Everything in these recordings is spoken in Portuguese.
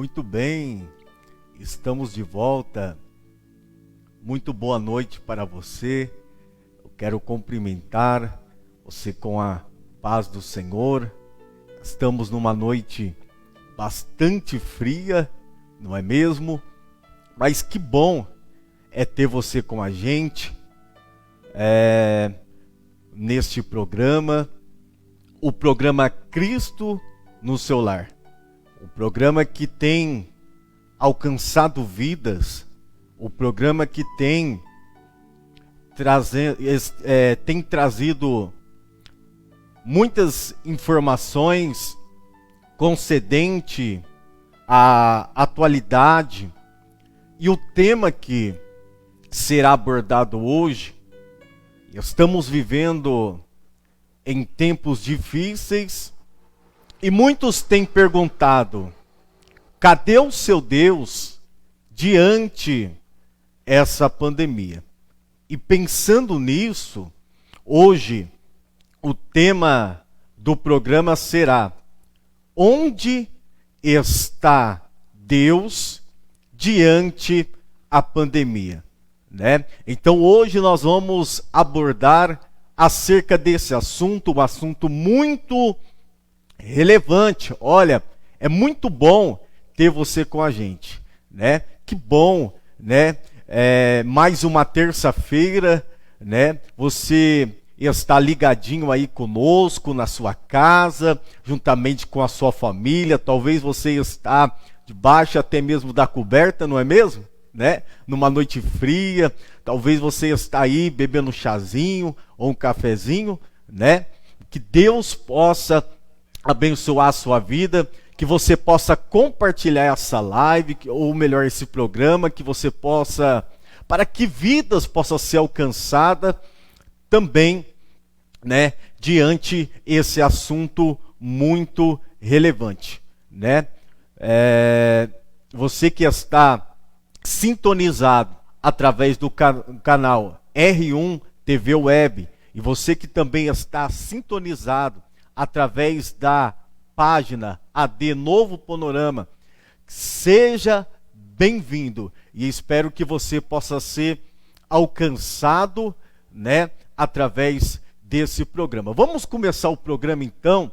Muito bem, estamos de volta. Muito boa noite para você. Eu quero cumprimentar você com a paz do Senhor. Estamos numa noite bastante fria, não é mesmo? Mas que bom é ter você com a gente neste programa, o programa Cristo no seu lar. O programa que tem alcançado vidas, o programa que tem trazido muitas informações concedente à atualidade. E o tema que será abordado hoje, estamos vivendo em tempos difíceis e muitos têm perguntado: cadê o seu Deus diante essa pandemia? E pensando nisso, hoje o tema do programa será: onde está Deus diante a pandemia? Né? Então hoje nós vamos abordar acerca desse assunto, um assunto muito relevante. Olha, é muito bom ter você com a gente, né? Que bom, né? Mais uma terça-feira, né? Você está ligadinho aí conosco na sua casa, juntamente com a sua família. Talvez você está debaixo até mesmo da coberta, não é mesmo? Né? Numa noite fria, talvez você está aí bebendo um chazinho ou um cafezinho, né? Que Deus possa abençoar a sua vida, que você possa compartilhar essa live, ou melhor, esse programa, que você possa, para que vidas possam ser alcançadas também, né, diante esse assunto muito relevante, né? Você que está sintonizado através do canal R1 TV Web, e você que também está sintonizado através da página AD Novo Panorama, seja bem-vindo e espero que você possa ser alcançado, né, através desse programa. Vamos começar o programa então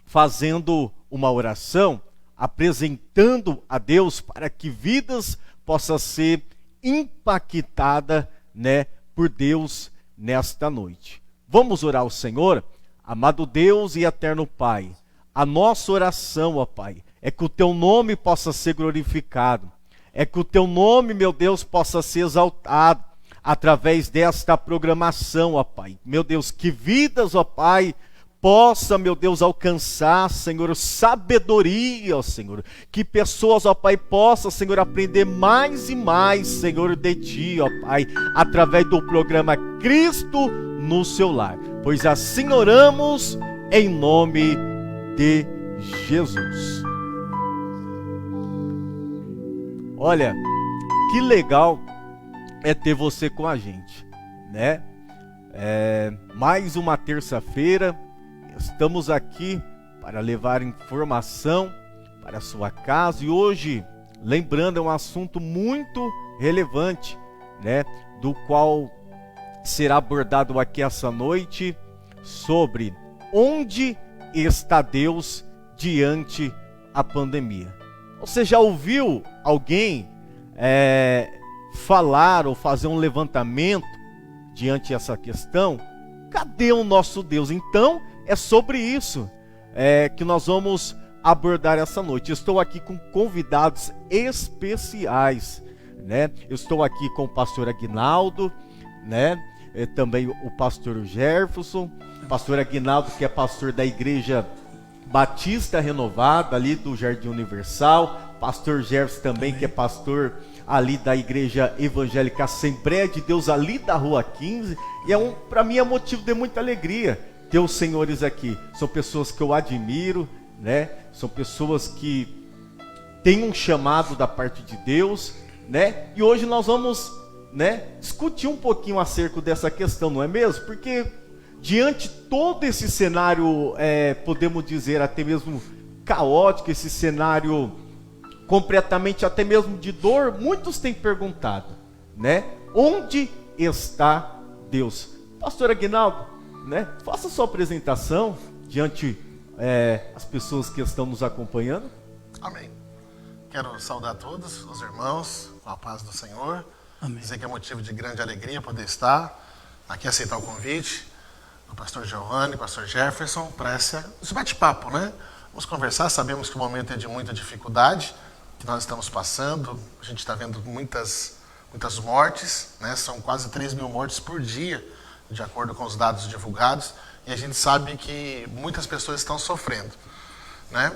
fazendo uma oração, apresentando a Deus para que vidas possam ser impactadas, né, por Deus nesta noite. Vamos orar ao Senhor. Amado Deus e eterno Pai, a nossa oração, ó Pai, é que o Teu nome possa ser glorificado, é que o Teu nome, meu Deus, possa ser exaltado através desta programação, ó Pai. Meu Deus, que vidas, ó Pai, possa, meu Deus, alcançar, Senhor, sabedoria, ó Senhor. Que pessoas, ó Pai, possam, Senhor, aprender mais e mais, Senhor, de Ti, ó Pai, através do programa Cristo no seu lar. Pois assim oramos em nome de Jesus. Olha, que legal é ter você com a gente, né? Mais uma terça-feira, estamos aqui para levar informação para a sua casa. E hoje, lembrando, é um assunto muito relevante, né? Do qual será abordado aqui essa noite, sobre onde está Deus diante a pandemia. Você já ouviu alguém falar ou fazer um levantamento diante dessa questão? Cadê o nosso Deus? Então, é sobre isso que nós vamos abordar essa noite. Estou aqui com convidados especiais, né? Eu estou aqui com o pastor Aguinaldo, né? Também o pastor Jefferson, pastor Aguinaldo, que é pastor da Igreja Batista Renovada, ali do Jardim Universal, pastor Jefferson também, que é pastor ali da Igreja Evangélica Assembleia de Deus, ali da Rua 15, e para mim é motivo de muita alegria ter os senhores aqui. São pessoas que eu admiro, né? São pessoas que têm um chamado da parte de Deus, né? E hoje nós vamos, né, discutir um pouquinho acerca dessa questão, não é mesmo? Porque diante de todo esse cenário, podemos dizer até mesmo caótico, esse cenário completamente até mesmo de dor, muitos têm perguntado, né? Onde está Deus? Pastor Aguinaldo, né? Faça sua apresentação diante as pessoas que estão nos acompanhando. Amém. Quero saudar todos os irmãos com a paz do Senhor. Amém. Dizer que é motivo de grande alegria poder estar aqui, aceitar o convite do pastor Giovanni, pastor Jefferson, para esse bate-papo, né? Vamos conversar, sabemos que o momento é de muita dificuldade, que nós estamos passando, a gente está vendo muitas mortes, né? São quase 3 mil mortes por dia, de acordo com os dados divulgados, e a gente sabe que muitas pessoas estão sofrendo, né?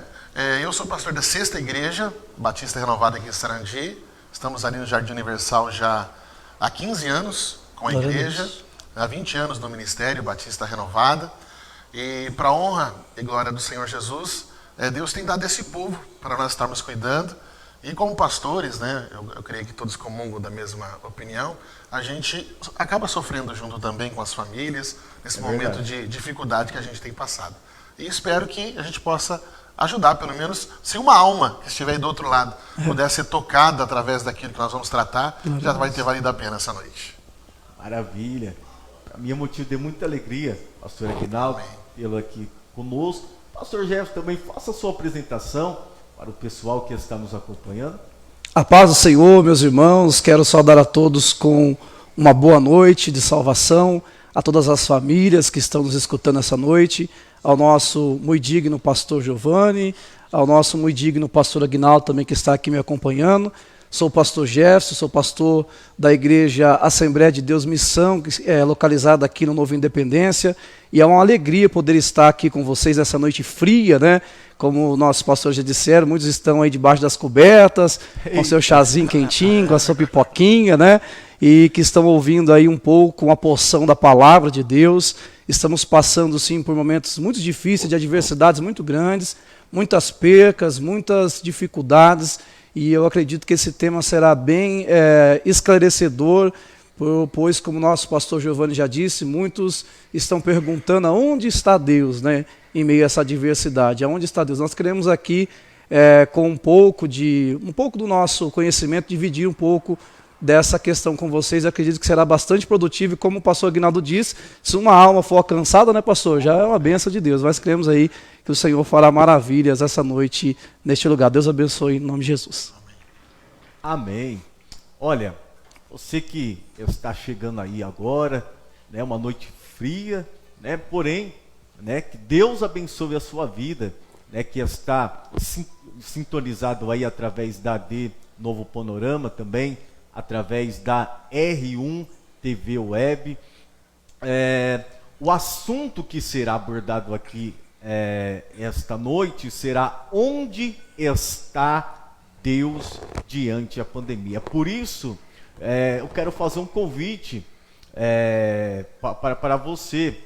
Eu sou pastor da 6ª Igreja Batista Renovada aqui em Sarandi, estamos ali no Jardim Universal já há 15 anos com a igreja, há 20 anos no Ministério Batista Renovada, e para a honra e glória do Senhor Jesus, Deus tem dado esse povo para nós estarmos cuidando. E como pastores, né, eu creio que todos comungam da mesma opinião, a gente acaba sofrendo junto também com as famílias, nesse momento de dificuldade que a gente tem passado. E espero que a gente possa ajudar, pelo menos, se uma alma que estiver aí do outro lado puder ser tocada através daquilo que nós vamos tratar, já vai ter valido a pena essa noite. Maravilha. Para mim é motivo de muita alegria, pastor Aguinaldo, tê-lo aqui conosco. Pastor Jefferson, também faça a sua apresentação para o pessoal que está nos acompanhando. A paz do Senhor, meus irmãos, quero saudar a todos com uma boa noite de salvação, a todas as famílias que estão nos escutando essa noite, ao nosso muito digno pastor Giovanni, ao nosso muito digno pastor Aguinaldo também que está aqui me acompanhando. Sou o pastor Jefferson, sou pastor da Igreja Assembleia de Deus Missão, que é localizada aqui no Novo Independência, e é uma alegria poder estar aqui com vocês nessa noite fria, né? Como nossos pastores já disseram, muitos estão aí debaixo das cobertas, com seu chazinho quentinho, com a sua pipoquinha, né? E que estão ouvindo aí um pouco uma porção da palavra de Deus. Estamos passando, sim, por momentos muito difíceis, de adversidades muito grandes, muitas percas, muitas dificuldades, e eu acredito que esse tema será bem esclarecedor, pois, como nosso pastor Giovanni já disse, muitos estão perguntando aonde está Deus, né, em meio a essa adversidade, aonde está Deus? Nós queremos aqui, com um pouco do nosso conhecimento, dividir um pouco dessa questão com vocês. Eu acredito que será bastante produtivo, e como o pastor Aguinaldo disse, se uma alma for alcançada, né, pastor, já é uma bênção de Deus. Nós cremos aí que o Senhor fará maravilhas essa noite neste lugar. Deus abençoe em nome de Jesus. Amém. Olha, você que está chegando aí agora, né, uma noite fria, né, porém, né, que Deus abençoe a sua vida, né, que está sintonizado aí através da AD Novo Panorama também, através da R1 TV Web. O assunto que será abordado aqui esta noite será: onde está Deus diante da pandemia? Por isso, eu quero fazer um convite para você.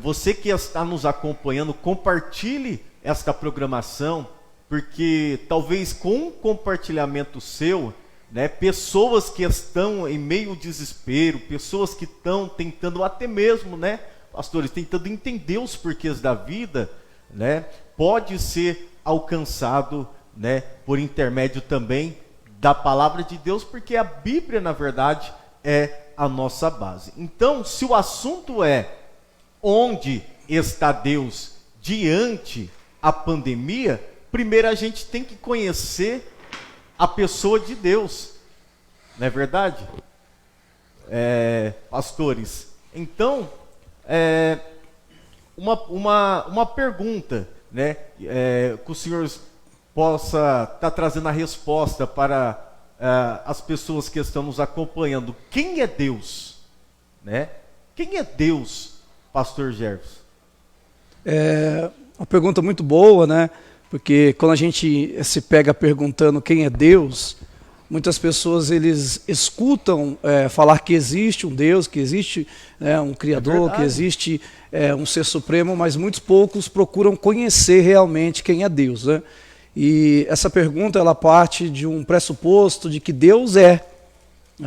Você que está nos acompanhando, compartilhe esta programação, porque talvez com um compartilhamento seu, né, pessoas que estão em meio ao desespero, pessoas que estão tentando até mesmo, né, pastores, tentando entender os porquês da vida, né, pode ser alcançado, né, por intermédio também da palavra de Deus, porque a Bíblia, na verdade, é a nossa base. Então, se o assunto é onde está Deus diante a pandemia, primeiro a gente tem que conhecer a pessoa de Deus, não é verdade? Pastores, então, uma pergunta, né, que o senhor possa estar trazendo a resposta para as pessoas que estão nos acompanhando. Quem é Deus? Né? Quem é Deus, pastor Jefferson? Uma pergunta muito boa, né? Porque quando a gente se pega perguntando quem é Deus, muitas pessoas eles escutam falar que existe um Deus, que existe um Criador, que existe um Ser Supremo, mas muitos poucos procuram conhecer realmente quem é Deus, né? E essa pergunta ela parte de um pressuposto de que Deus é.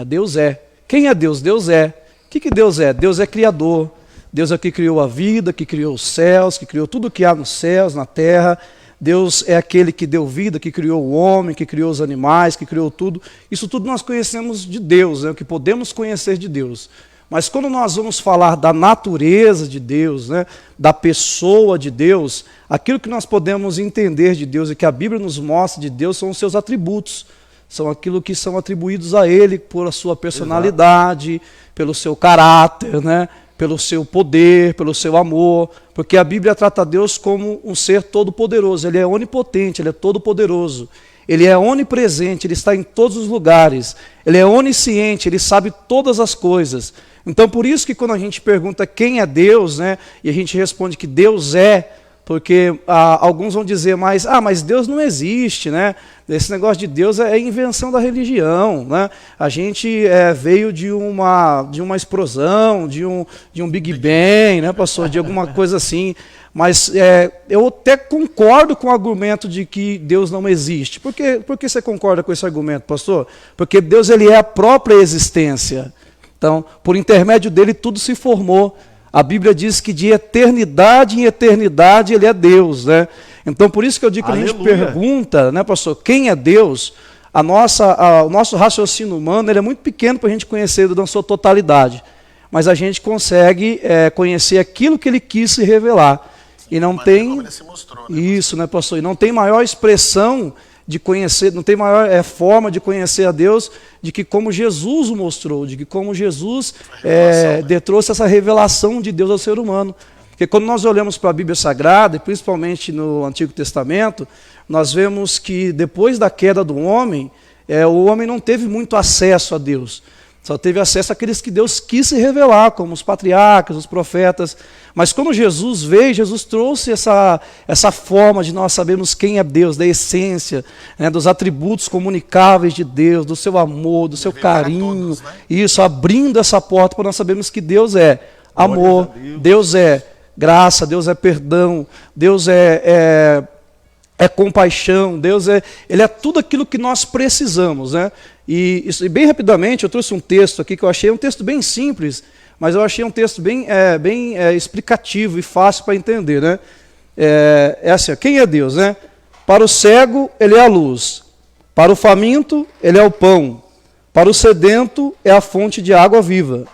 Deus é. Quem é Deus? Deus é. O que Deus é? Deus é Criador. Deus é que criou a vida, que criou os céus, que criou tudo que há nos céus, na terra, Deus é aquele que deu vida, que criou o homem, que criou os animais, que criou tudo. Isso tudo nós conhecemos de Deus, é o que podemos conhecer de Deus. Mas quando nós vamos falar da natureza de Deus, né, da pessoa de Deus, aquilo que nós podemos entender de Deus e que a Bíblia nos mostra de Deus são os seus atributos. São aquilo que são atribuídos a Ele por a sua personalidade, exato, pelo seu caráter, né, pelo seu poder, pelo seu amor. Porque a Bíblia trata Deus como um ser todo-poderoso. Ele é onipotente, Ele é todo-poderoso. Ele é onipresente, Ele está em todos os lugares. Ele é onisciente, Ele sabe todas as coisas. Então, por isso que quando a gente pergunta quem é Deus, né, e a gente responde que Deus é, porque alguns vão dizer, mas Deus não existe, né? Esse negócio de Deus é invenção da religião, né? A gente veio de uma explosão, de um Big Bang, né, pastor? De alguma coisa assim. Mas eu até concordo com o argumento de que Deus não existe. Por que você concorda com esse argumento, pastor? Porque Deus, ele é a própria existência. Então, por intermédio dele, tudo se formou. A Bíblia diz que de eternidade em eternidade ele é Deus, né? Então, por isso que eu digo que a gente pergunta, né, pastor, quem é Deus? O nosso raciocínio humano, ele é muito pequeno para a gente conhecer ele na sua totalidade. Mas a gente consegue conhecer aquilo que ele quis se revelar. E não tem como ele se mostrou, né, isso, né, pastor? E não tem maior expressão de conhecer, não tem maior forma de conhecer a Deus de que como Jesus o mostrou, de que como Jesus trouxe essa revelação de Deus ao ser humano. Porque quando nós olhamos para a Bíblia Sagrada, e principalmente no Antigo Testamento, nós vemos que depois da queda do homem, o homem não teve muito acesso a Deus. Só teve acesso àqueles que Deus quis se revelar, como os patriarcas, os profetas. Mas quando Jesus veio, Jesus trouxe essa forma de nós sabermos quem é Deus, da essência, né, dos atributos comunicáveis de Deus, do seu amor, do seu carinho. Todos, né? Isso, abrindo essa porta para nós sabermos que Deus é amor, Deus é graça, Deus é perdão, Deus é compaixão, Deus ele é tudo aquilo que nós precisamos, né? E bem rapidamente, eu trouxe um texto aqui que eu achei um texto bem simples, mas eu achei um texto bem explicativo e fácil para entender, né? Assim, quem é Deus, né? Para o cego, ele é a luz. Para o faminto, ele é o pão. Para o sedento, é a fonte de água viva.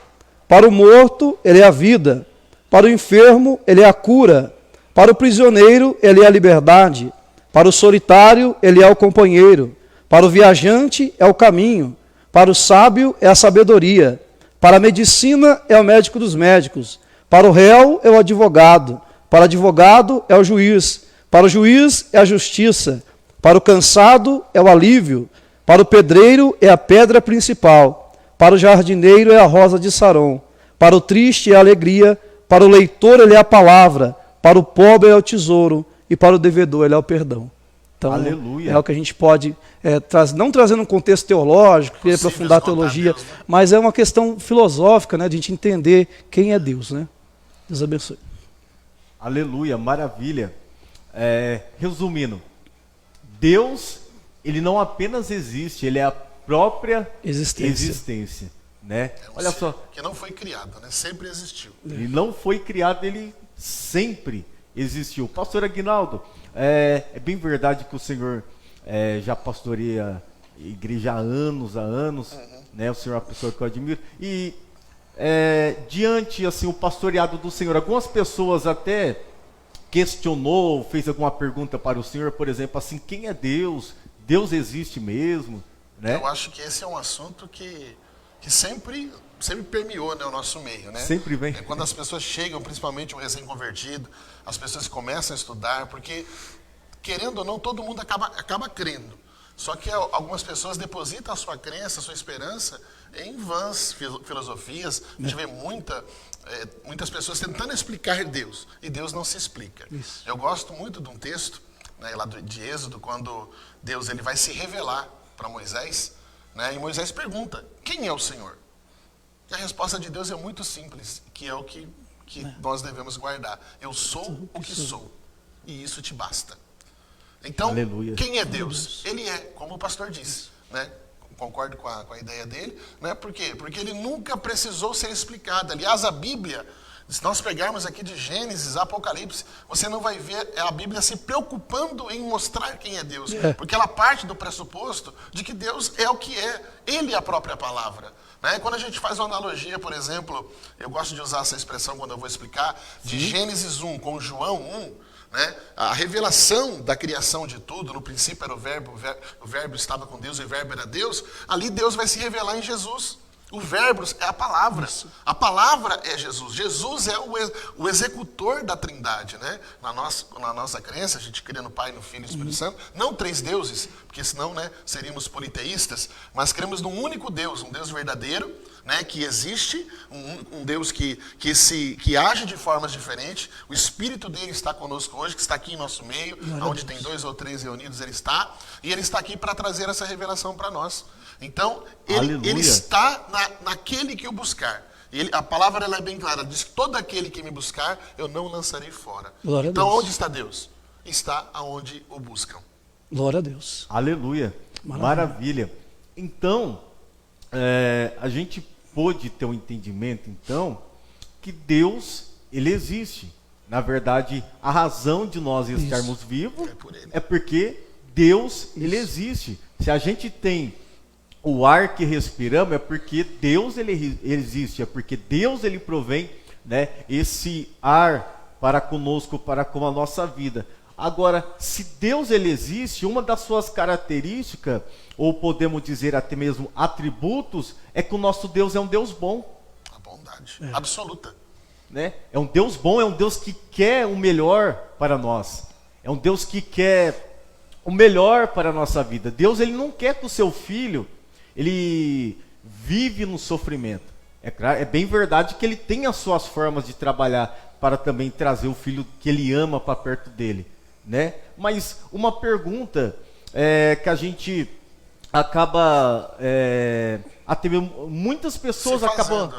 Para o morto, ele é a vida. Para o enfermo, ele é a cura. Para o prisioneiro, ele é a liberdade. Para o solitário, ele é o companheiro. Para o viajante, é o caminho. Para o sábio, é a sabedoria. Para a medicina, é o médico dos médicos. Para o réu, é o advogado. Para o advogado, é o juiz. Para o juiz, é a justiça. Para o cansado, é o alívio. Para o pedreiro, é a pedra principal. Para o jardineiro, é a rosa de Saron. Para o triste, é a alegria. Para o leitor, ele é a palavra. Para o pobre, é o tesouro. E para o devedor, ele é o perdão. Então, aleluia, é o que a gente pode, não trazendo um contexto teológico, querer aprofundar a teologia, Deus, né? Mas é uma questão filosófica, né, de a gente entender quem é Deus, né? Deus abençoe. Aleluia, maravilha. Resumindo, Deus, ele não apenas existe, ele é a própria existência, né? Olha só, que não foi criado, né? Sempre existiu. Ele não foi criado, ele sempre existiu. Pastor Aguinaldo, é bem verdade que o senhor já pastoreia igreja há anos, né? O senhor é uma pessoa que eu admiro. E diante assim, o pastoreado do senhor, algumas pessoas até questionou, fez alguma pergunta para o senhor, por exemplo, assim, quem é Deus? Deus existe mesmo? Né? Eu acho que esse é um assunto que sempre permeou, né, o nosso meio, né? Sempre vem. Quando as pessoas chegam, principalmente o recém-convertido, as pessoas começam a estudar, porque, querendo ou não, todo mundo acaba crendo. Só que algumas pessoas depositam a sua crença, a sua esperança em vãs filosofias. A gente vê muitas pessoas tentando explicar Deus, e Deus não se explica. Isso. Eu gosto muito de um texto, né, lá de Êxodo, quando Deus ele vai se revelar para Moisés, né, e Moisés pergunta, quem é o Senhor? E a resposta de Deus é muito simples, que é o que nós devemos guardar. Eu sou o que sou, e isso te basta. Então, aleluia, quem é Deus? Ele é, como o pastor disse, né? Concordo com a ideia dele, né? Por quê? Porque ele nunca precisou ser explicado. Aliás, a Bíblia, Se nós pegarmos aqui de Gênesis, Apocalipse, você não vai ver a Bíblia se preocupando em mostrar quem é Deus. Porque ela parte do pressuposto de que Deus é o que é. Ele é a própria palavra. Né? Quando a gente faz uma analogia, por exemplo, eu gosto de usar essa expressão quando eu vou explicar, de Gênesis 1 com João 1, né? A revelação da criação de tudo, no princípio era o verbo estava com Deus e o verbo era Deus, ali Deus vai se revelar em Jesus. O verbo é a palavra. Isso. A palavra é Jesus. Jesus é o executor da Trindade, né? Na nossa crença, a gente crê no Pai, no Filho e no Espírito Santo. Não 3 deuses, porque senão, né, seríamos politeístas. Mas cremos num único Deus, um Deus verdadeiro, né, que existe, um Deus que age de formas diferentes. O Espírito dele está conosco hoje, que está aqui em nosso meio. Onde tem 2 ou 3 reunidos, ele está. E ele está aqui para trazer essa revelação para nós. Então, ele está naquele que o buscar. A palavra ela é bem clara, diz que todo aquele que me buscar, eu não lançarei fora. Glória então, a Deus. onde está Deus? Está aonde o buscam. Glória a Deus. Aleluia. Maravilha. Então, a gente pôde ter um entendimento, então, que Deus, ele existe. Na verdade, a razão de nós estarmos vivos é porque Deus, ele existe. Se a gente tem o ar que respiramos, é porque Deus ele existe, é porque Deus ele provém, né, esse ar para conosco, para com a nossa vida. Agora, se Deus ele existe, uma das suas características, ou podemos dizer até mesmo atributos, é que o nosso Deus é um Deus bom. A bondade absoluta. Né? É um Deus bom, é um Deus que quer o melhor para nós. É um Deus que quer o melhor para a nossa vida. Deus ele não quer que o seu filho ele vive no sofrimento. É bem verdade que ele tem as suas formas de trabalhar para também trazer o filho que ele ama para perto dele, né? Mas uma pergunta que a gente acaba até muitas pessoas acabam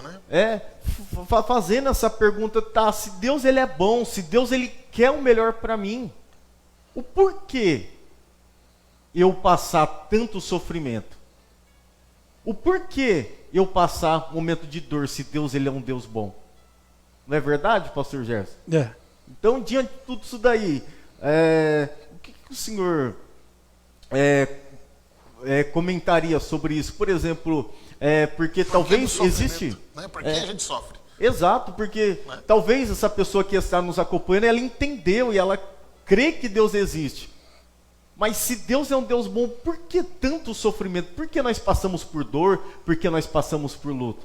fazendo essa pergunta, tá? Se Deus ele é bom, se Deus ele quer o melhor para mim, o porquê eu passar tanto sofrimento? O porquê eu passar um momento de dor se Deus ele é um Deus bom? Não é verdade, pastor Gerson? Então, diante de tudo isso daí, o que o senhor comentaria sobre isso? Por exemplo, porque talvez existe... Né? Por que a gente sofre? Exato, porque talvez essa pessoa que está nos acompanhando, ela entendeu e ela crê que Deus existe. Mas se Deus é um Deus bom, por que tanto sofrimento? Por que nós passamos por dor? Por que nós passamos por luto?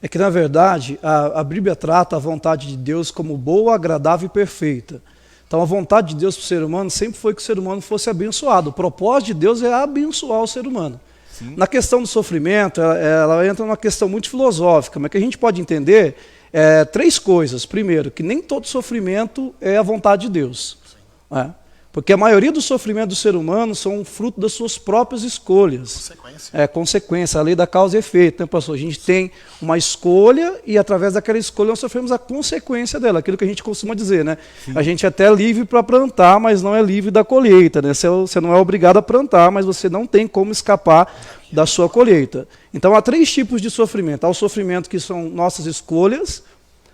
É que, na verdade, a Bíblia trata a vontade de Deus como boa, agradável e perfeita. Então, a vontade de Deus para o ser humano sempre foi que o ser humano fosse abençoado. O propósito de Deus é abençoar o ser humano. Sim. Na questão do sofrimento, ela entra numa questão muito filosófica, mas que a gente pode entender 3 coisas. Primeiro, que nem todo sofrimento é a vontade de Deus. Porque a maioria do sofrimento do ser humano são fruto das suas próprias escolhas. Consequência, a lei da causa e efeito, né, pastor? A gente tem uma escolha e através daquela escolha nós sofremos a consequência dela, aquilo que a gente costuma dizer, né? Sim. A gente é até livre para plantar, mas não é livre da colheita, né? Você não é obrigado a plantar, mas você não tem como escapar da sua colheita. Então há 3 tipos de sofrimento. Há o sofrimento que são nossas escolhas,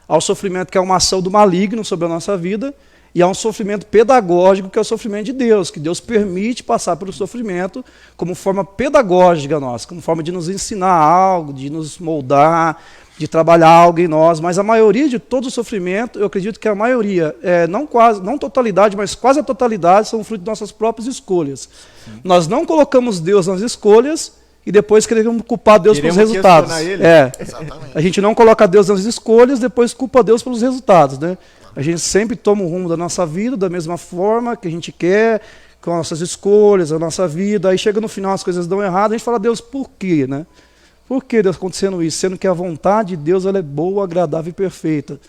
há o sofrimento que é uma ação do maligno sobre a nossa vida, e há um sofrimento pedagógico, que é o sofrimento de Deus, que Deus permite passar pelo sofrimento como forma pedagógica nossa, como forma de nos ensinar algo, de nos moldar, de trabalhar algo em nós. Mas a maioria de todo o sofrimento, eu acredito que a maioria, não totalidade, mas quase a totalidade, são fruto de nossas próprias escolhas. Sim. Nós não colocamos Deus nas escolhas e depois queremos culpar Deus pelos resultados. A gente não coloca Deus nas escolhas, depois culpa Deus pelos resultados, né? A gente sempre toma o rumo da nossa vida da mesma forma que a gente quer, com as nossas escolhas, a nossa vida. Aí chega no final, as coisas dão errado, a gente fala, Deus, por quê, né? Por que Deus acontecendo isso? Sendo que a vontade de Deus ela é boa, agradável e perfeita.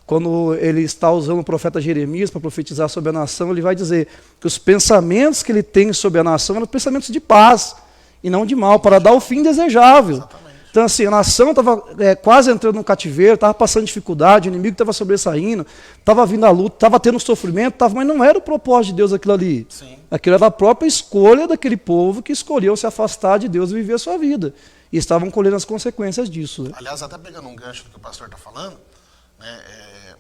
Quando ele está usando o profeta Jeremias para profetizar sobre a nação, ele vai dizer que os pensamentos que ele tem sobre a nação eram pensamentos de paz e não de mal, para dar o fim desejável. Exatamente. Então, assim, a nação estava quase entrando no cativeiro, estava passando dificuldade, o inimigo estava sobressaindo, estava vindo a luta, estava tendo sofrimento, mas não era o propósito de Deus aquilo ali. Sim. Aquilo era a própria escolha daquele povo que escolheu se afastar de Deus e viver a sua vida. E estavam colhendo as consequências disso. Né? Aliás, até pegando um gancho do que o pastor está falando, né,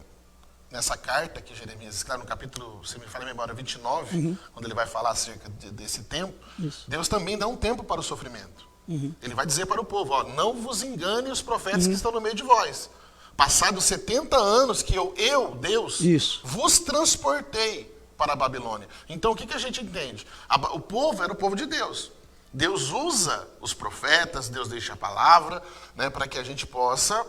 nessa carta que Jeremias escreve no capítulo, se me falha a memória, 29, quando ele vai falar acerca desse tempo, Deus também dá um tempo para o sofrimento. Ele vai dizer para o povo, ó, não vos engane os profetas que estão no meio de vós. Passados 70 anos que eu Deus, vos transportei para a Babilônia. Então o que a gente entende? O povo era o povo de Deus. Deus usa os profetas, Deus deixa a palavra, né, para que a gente possa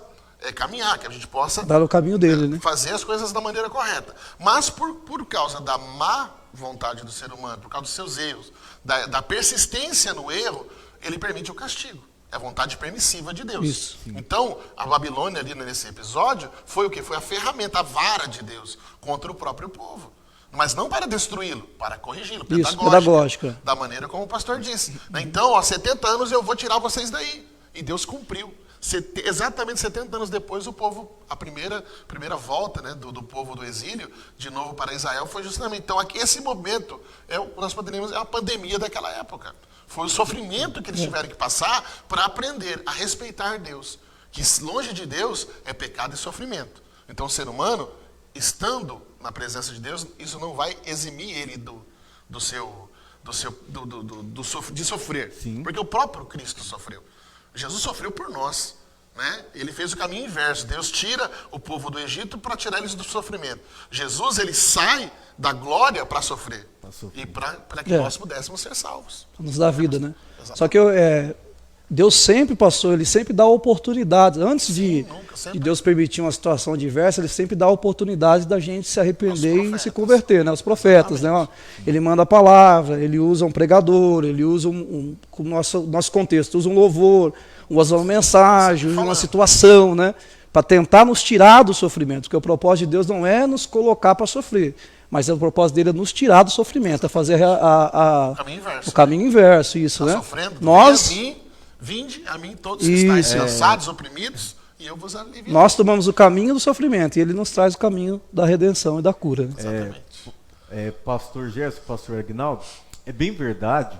caminhar, que a gente possa dar o caminho dele, né? Fazer as coisas da maneira correta. Mas por causa da má vontade do ser humano, por causa dos seus erros, da persistência no erro, ele permite o castigo. É a vontade permissiva de Deus. Isso. Então, a Babilônia ali nesse episódio foi o quê? Foi a ferramenta, a vara de Deus contra o próprio povo. Mas não para destruí-lo, para corrigi-lo, pedagógica, da maneira como o pastor disse. Então, há 70 anos eu vou tirar vocês daí. E Deus cumpriu. Exatamente 70 anos depois, o povo, a primeira volta, né, do povo do exílio, de novo para Israel, foi justamente. Então, aqui, esse momento, nós poderíamos dizer, a pandemia daquela época. Foi o sofrimento que eles tiveram que passar para aprender a respeitar Deus. Que longe de Deus é pecado e sofrimento. Então, o ser humano, estando na presença de Deus, isso não vai eximir ele de sofrer. Sim. Porque o próprio Cristo sofreu. Jesus sofreu por nós, né? Ele fez o caminho inverso. Deus tira o povo do Egito para tirar eles do sofrimento. Jesus, ele sai da glória para sofrer. E para que nós pudéssemos ser salvos. Para nos dar vida, né? Exatamente. Só que Deus sempre passou, ele sempre dá oportunidades. Antes de Deus permitir uma situação adversa, ele sempre dá a oportunidade da gente se arrepender e se converter, né? Os profetas, né? Ele manda a palavra, ele usa um pregador, ele usa o nosso contexto, usa um louvor, usa uma mensagem, usa uma situação, né? Para tentar nos tirar do sofrimento, porque o propósito de Deus não é nos colocar para sofrer, mas o propósito dele é nos tirar do sofrimento, é fazer o caminho inverso, isso, tá, né? Sofrendo, vinde a mim todos que estáis cansados, oprimidos, e eu vos aliviarei. Nós tomamos o caminho do sofrimento e ele nos traz o caminho da redenção e da cura. Né? Exatamente. Pastor Gerson, pastor Aguinaldo, é bem verdade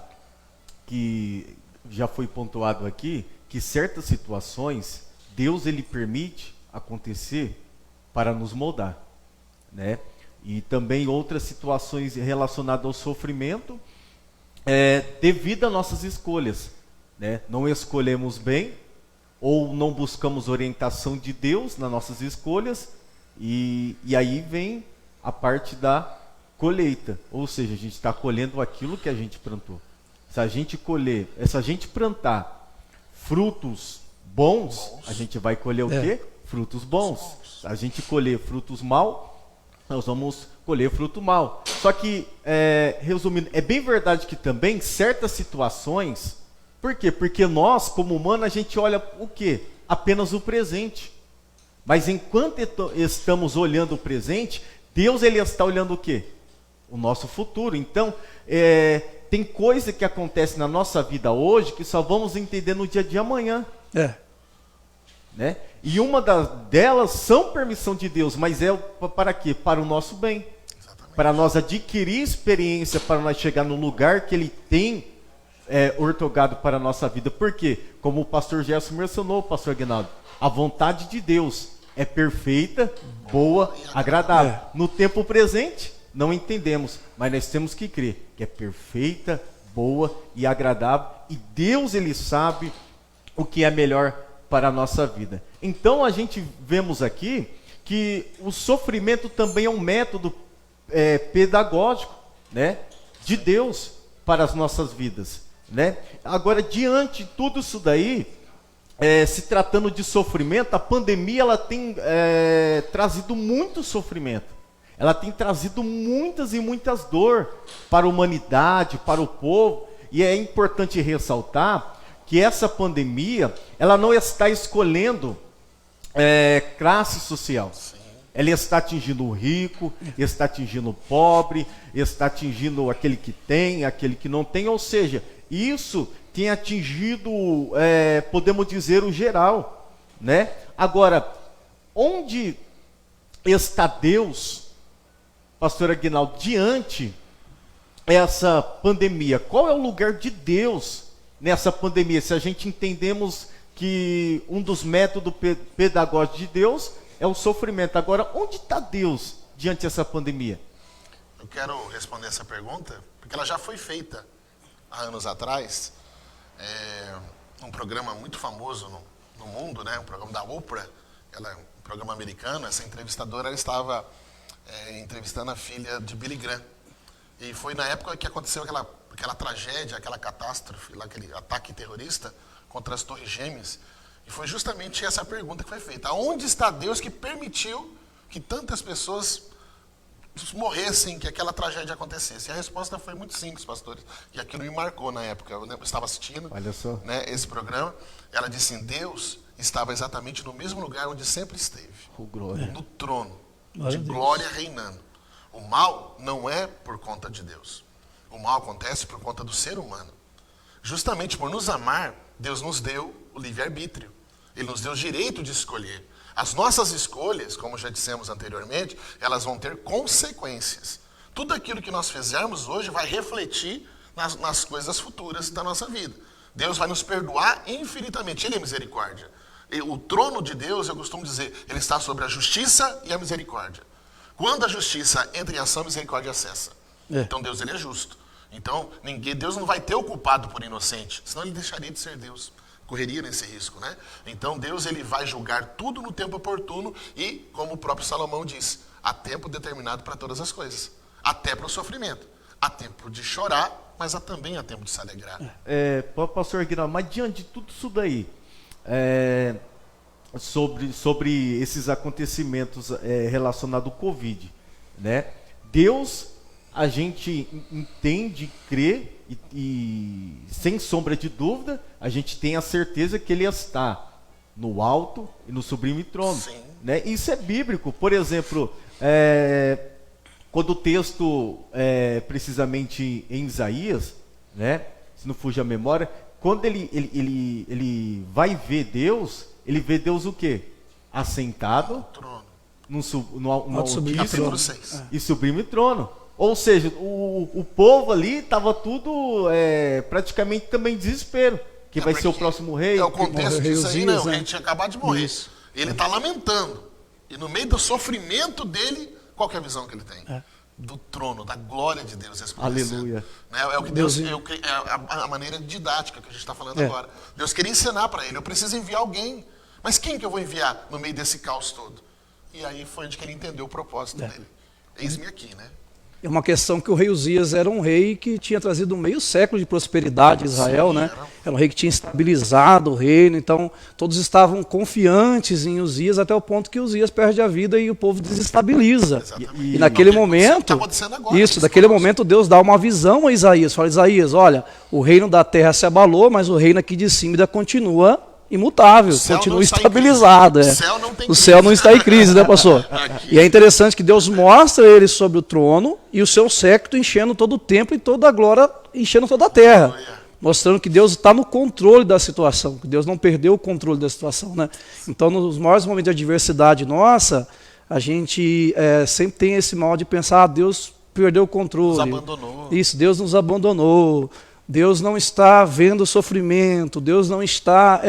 que já foi pontuado aqui que certas situações Deus ele permite acontecer para nos moldar, né? E também outras situações relacionadas ao sofrimento devido às nossas escolhas, né? Não escolhemos bem ou não buscamos orientação de Deus nas nossas escolhas e aí vem a parte da colheita, ou seja, a gente está colhendo aquilo que a gente plantou. Se a gente plantar frutos bons, a gente vai colher o quê? Frutos bons. Se a gente colher frutos maus, nós vamos colher fruto mal. Só que, resumindo, é bem verdade que também certas situações, por quê? Porque nós, como humanos, a gente olha o quê? Apenas o presente. Mas enquanto estamos olhando o presente, Deus ele está olhando o quê? O nosso futuro. Então, tem coisa que acontece na nossa vida hoje que só vamos entender no dia de amanhã. Né? E uma delas são permissão de Deus, mas para quê? Para o nosso bem. Exatamente. Para nós adquirir experiência, para nós chegar no lugar que Ele tem ortogado para a nossa vida. Por quê? Como o pastor Gerson mencionou, pastor Aguinaldo, a vontade de Deus é perfeita, boa, agradável. No tempo presente, não entendemos, mas nós temos que crer que é perfeita, boa e agradável. E Deus, Ele sabe o que é melhor para a nossa vida. Então, a gente vemos aqui que o sofrimento também é um método pedagógico, né, de Deus para as nossas vidas. Né? Agora, diante de tudo isso daí, se tratando de sofrimento, a pandemia ela tem trazido muito sofrimento. Ela tem trazido muitas e muitas dores para a humanidade, para o povo. E é importante ressaltar que essa pandemia, ela não está escolhendo classe social. Sim. Ela está atingindo o rico, está atingindo o pobre, está atingindo aquele que tem, aquele que não tem. Ou seja, isso tem atingido, podemos dizer, o geral. Né? Agora, onde está Deus, pastor Aguinaldo, diante dessa pandemia? Qual é o lugar de Deus nessa pandemia? Se a gente entendemos que um dos métodos pedagógicos de Deus é o sofrimento. Agora, onde está Deus diante dessa pandemia? Eu quero responder essa pergunta, porque ela já foi feita há anos atrás, um programa muito famoso no mundo, né? Um programa da Oprah, ela é um programa americano. Essa entrevistadora ela estava entrevistando a filha de Billy Graham. E foi na época que aconteceu aquela tragédia, aquela catástrofe, aquele ataque terrorista contra as Torres Gêmeas. E foi justamente essa pergunta que foi feita. Onde está Deus que permitiu que tantas pessoas morressem, que aquela tragédia acontecesse? E a resposta foi muito simples, pastores. E aquilo me marcou na época. Eu estava assistindo, né, esse programa. Ela disse assim: Deus estava exatamente no mesmo lugar onde sempre esteve. No trono, de glória reinando. O mal não é por conta de Deus. O mal acontece por conta do ser humano. Justamente por nos amar, Deus nos deu o livre-arbítrio. Ele nos deu o direito de escolher. As nossas escolhas, como já dissemos anteriormente, elas vão ter consequências. Tudo aquilo que nós fizermos hoje vai refletir nas coisas futuras da nossa vida. Deus vai nos perdoar infinitamente. Ele é misericórdia. O trono de Deus, eu costumo dizer, ele está sobre a justiça e a misericórdia. Quando a justiça entra em ação, a misericórdia cessa. Então Deus, ele é justo. Então Deus não vai ter o culpado por inocente, senão ele deixaria de ser Deus. Correria nesse risco, né? Então Deus, ele vai julgar tudo no tempo oportuno e, como o próprio Salomão diz, há tempo determinado para todas as coisas. Até para o sofrimento. Há tempo de chorar, mas também há tempo de se alegrar. Pastor Aguinaldo, mas diante de tudo isso daí, sobre esses acontecimentos relacionados ao Covid, né? Deus, a gente entende, crê e sem sombra de dúvida, a gente tem a certeza que ele está no alto e no sublime trono. Sim. Né? Isso é bíblico. Por exemplo, quando o texto, precisamente em Isaías, né? Se não fugir a memória, quando ele vai ver Deus, ele vê Deus o quê? Assentado no altíssimo e sublime trono. Ou seja, o povo ali estava tudo praticamente também em desespero. Que vai ser o próximo rei. O contexto disso aí, né? O rei tinha acabado de morrer. Isso. Ele está lamentando. E no meio do sofrimento dele, qual que é a visão que ele tem? Do trono, da glória de Deus resplandecendo. Aleluia. É o que Deus, a maneira didática que a gente está falando agora. Deus queria ensinar para ele: eu preciso enviar alguém. Mas quem que eu vou enviar no meio desse caos todo? E aí foi onde que ele entendeu o propósito dele. Eis-me aqui, né? É uma questão que o rei Uzias era um rei que tinha trazido meio século de prosperidade a Israel, né? Era um rei que tinha estabilizado o reino, então todos estavam confiantes em Uzias até o ponto que Uzias perde a vida e o povo desestabiliza. E naquele momento, naquele momento Deus dá uma visão a Isaías, fala: Isaías, olha, o reino da terra se abalou, mas o reino aqui de cima ainda continua imutável, continua estabilizado. O céu não está em crise, né, pastor? E é interessante que Deus mostra ele sobre o trono e o seu séquito enchendo todo o templo e toda a glória enchendo toda a terra, mostrando que Deus está no controle da situação, que Deus não perdeu o controle da situação, né? Então, nos maiores momentos de adversidade nossa, a gente sempre tem esse mal de pensar: Deus perdeu o controle. Nos abandonou. Isso, Deus nos abandonou. Deus não está vendo o sofrimento, Deus não está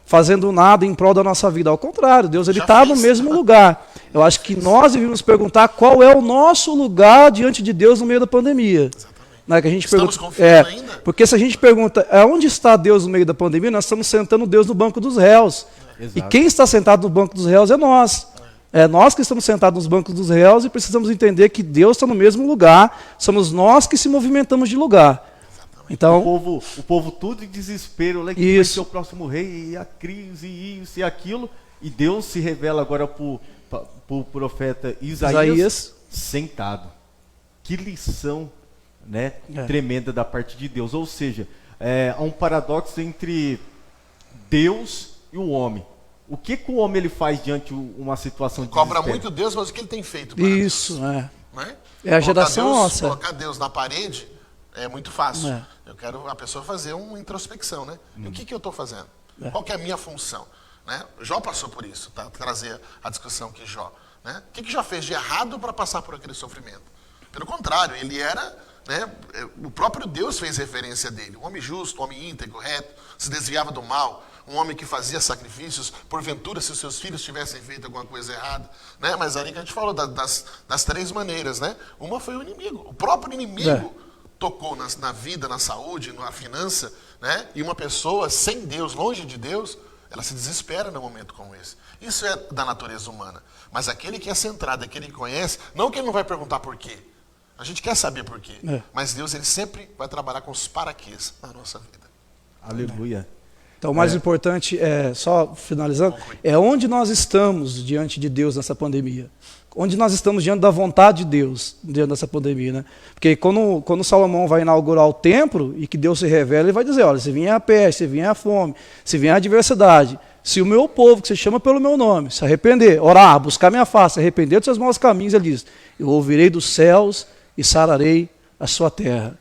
fazendo nada em prol da nossa vida. Ao contrário, Deus está no mesmo lugar. Eu acho que nós devemos perguntar qual é o nosso lugar diante de Deus no meio da pandemia. Exatamente. Que a gente estamos confiando ainda? Porque se a gente pergunta onde está Deus no meio da pandemia, nós estamos sentando Deus no banco dos réus. E quem está sentado no banco dos réus é nós. É nós que estamos sentados nos bancos dos réus e precisamos entender que Deus está no mesmo lugar. Somos nós que se movimentamos de lugar. Então, o povo tudo em desespero, né? Que vai ser o próximo rei, e a crise, isso e aquilo. E Deus se revela agora para o profeta Isaías sentado. Que lição, né? Tremenda da parte de Deus. Ou seja, há um paradoxo entre Deus e o homem. O que o homem ele faz diante de uma situação de desespero? Cobra muito Deus, mas o que ele tem feito para Deus? Né? É a geração nossa. Colocar Deus na parede é muito fácil. Eu quero a pessoa fazer uma introspecção, né? O que eu estou fazendo? Qual que é a minha função? Né? Jó passou por isso, tá? Trazer a discussão que Jó. Né? O que Jó fez de errado para passar por aquele sofrimento? Pelo contrário, ele era... Né? O próprio Deus fez referência dele. Um homem justo, um homem íntegro, reto, se desviava do mal. um homem que fazia sacrifícios, porventura se os seus filhos tivessem feito alguma coisa errada, né? Mas ali que a gente falou das três maneiras, né? Uma foi o inimigo, o próprio inimigo tocou na vida, na saúde, na finança, né? E uma pessoa sem Deus, longe de Deus, ela se desespera num momento como esse. Isso é da natureza humana. Mas aquele que é centrado, aquele que conhece, não que ele não vai perguntar por quê. A gente quer saber por quê. Mas Deus, ele sempre vai trabalhar com os paraquês na nossa vida. Aleluia. Então, o mais importante, só finalizando, é onde nós estamos diante de Deus nessa pandemia. Onde nós estamos diante da vontade de Deus diante dessa pandemia, né? Porque quando Salomão vai inaugurar o templo e que Deus se revela, ele vai dizer, olha, se vier a peste, se vier a fome, se vier a adversidade, se o meu povo, que se chama pelo meu nome, se arrepender, orar, buscar minha face, arrepender dos seus maus caminhos, ele diz, eu ouvirei dos céus e sararei a sua terra.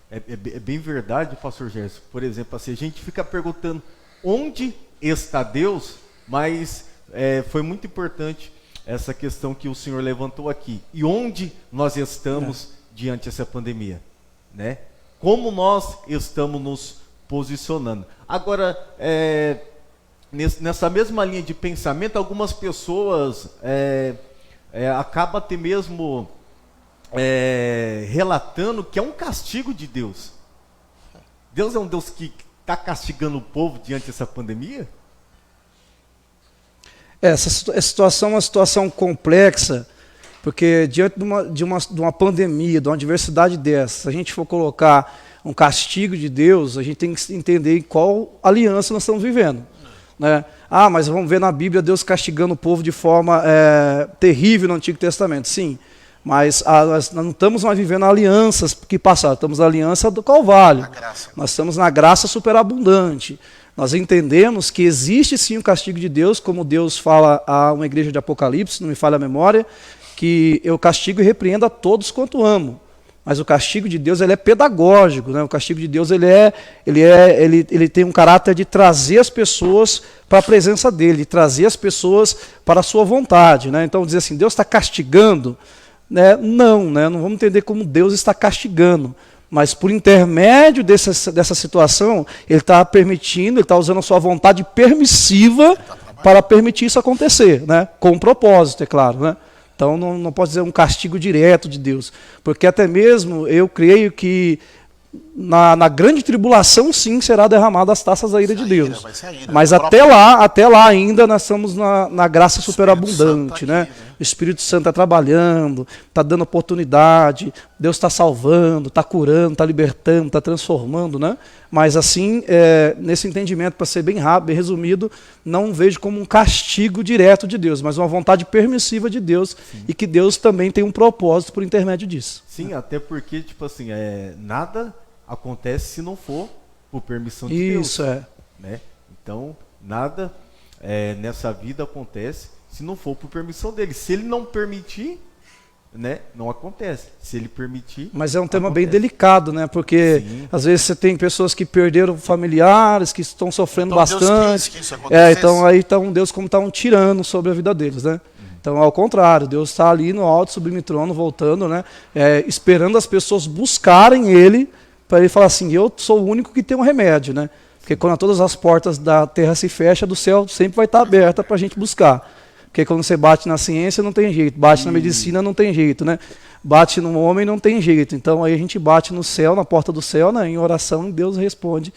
É bem verdade, pastor Gerson. Por exemplo, assim, a gente fica perguntando onde está Deus, mas foi muito importante essa questão que o senhor levantou aqui. E onde nós estamos diante dessa pandemia, né? Como nós estamos nos posicionando. Agora, nessa mesma linha de pensamento, algumas pessoas acabam até mesmo relatando que é um castigo de Deus. Deus é um Deus que está castigando o povo diante dessa pandemia? Essa situação é uma situação complexa, porque diante de uma pandemia, de uma adversidade dessa, se a gente for colocar um castigo de Deus, a gente tem que entender em qual aliança nós estamos vivendo, né? Mas vamos ver na Bíblia Deus castigando o povo de forma terrível no Antigo Testamento. Sim, mas nós não estamos mais vivendo alianças que passaram, estamos na aliança do Calvário. Nós estamos na graça superabundante. Nós entendemos que existe sim o castigo de Deus, como Deus fala a uma igreja de Apocalipse, não me falha a memória, que eu castigo e repreendo a todos quanto amo. Mas o castigo de Deus, ele é pedagógico, né? O castigo de Deus, ele tem um caráter de trazer as pessoas para a presença dele, de trazer as pessoas para a sua vontade, né? Então dizer assim, Deus está castigando, né? Não vamos entender como Deus está castigando. Mas por intermédio dessa situação, ele está permitindo, ele está usando a sua vontade permissiva para permitir isso acontecer, né? Com um propósito, é claro, né? Então não pode dizer um castigo direto de Deus, porque até mesmo eu creio que na grande tribulação sim será derramada as taças da ira de Deus. Mas até lá ainda nós estamos na graça superabundante, né? O Espírito Santo está trabalhando, está dando oportunidade, Deus está salvando, está curando, está libertando, está transformando, né? Mas assim, nesse entendimento, para ser bem rápido, bem resumido, não vejo como um castigo direto de Deus, mas uma vontade permissiva de Deus. Sim. E que Deus também tem um propósito por intermédio disso. Sim, até porque, tipo assim, nada acontece se não for por permissão de Deus. Isso, né? Então, nada nessa vida acontece se não for por permissão dele. Se ele não permitir, né, não acontece. Se ele permitir, mas é um tema bem delicado, né? Porque às vezes você tem pessoas que perderam familiares, que estão sofrendo então, bastante. Deus quis que isso acontecesse. Então aí está Deus como está um tirano sobre a vida deles, né? Então, ao contrário, Deus está ali no alto, sublime trono, voltando, né? Esperando as pessoas buscarem Ele, para Ele falar assim, eu sou o único que tem um remédio, né? Porque quando todas as portas da terra se fecham, do céu sempre vai estar aberta para a gente buscar. Porque quando você bate na ciência não tem jeito, bate na medicina não tem jeito, né? Bate no homem não tem jeito. Então aí a gente bate no céu, na porta do céu, né? Em oração, e Deus responde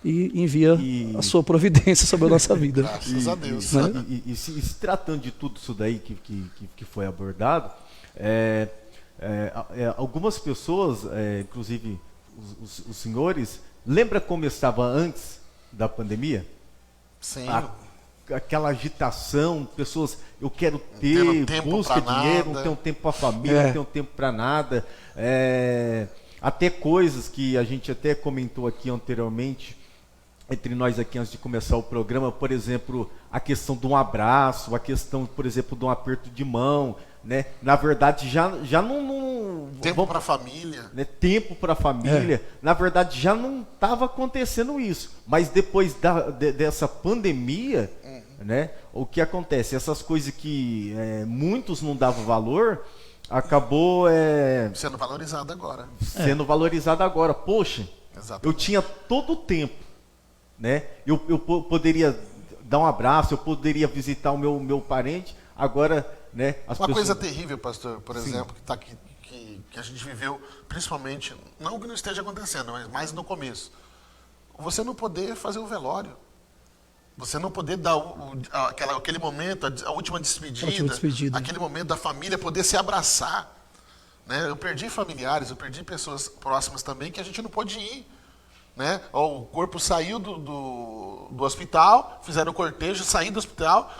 e envia a sua providência sobre a nossa vida. Graças a Deus. Né? E se tratando de tudo isso daí que foi abordado, algumas pessoas, inclusive os senhores, lembra como estava antes da pandemia? Sim. Aquela agitação, pessoas, eu quero ter, busca dinheiro, não tenho tempo para a família, não tenho tempo para nada. Até coisas que a gente até comentou aqui anteriormente, entre nós aqui antes de começar o programa, por exemplo, a questão de um abraço, a questão, por exemplo, de um aperto de mão, né? Na verdade, já não tempo para a família. Né? Tempo para a família. Na verdade, já não estava acontecendo isso. Mas depois dessa pandemia, né? O que acontece? Essas coisas que muitos não davam valor, acabou sendo valorizado agora. Sendo valorizado agora. Poxa, eu tinha todo o tempo né? Eu poderia dar um abraço, eu poderia visitar o meu parente, agora, né? Uma coisa terrível, pastor, por exemplo, que a gente viveu, principalmente, não que não esteja acontecendo, mas mais no começo. Você não poder fazer o velório. Você não poder dar aquele momento, a última despedida, aquele momento da família poder se abraçar. Né? Eu perdi familiares, eu perdi pessoas próximas também que a gente não pôde ir. Né? O corpo saiu do hospital, fizeram o cortejo, saiu do hospital,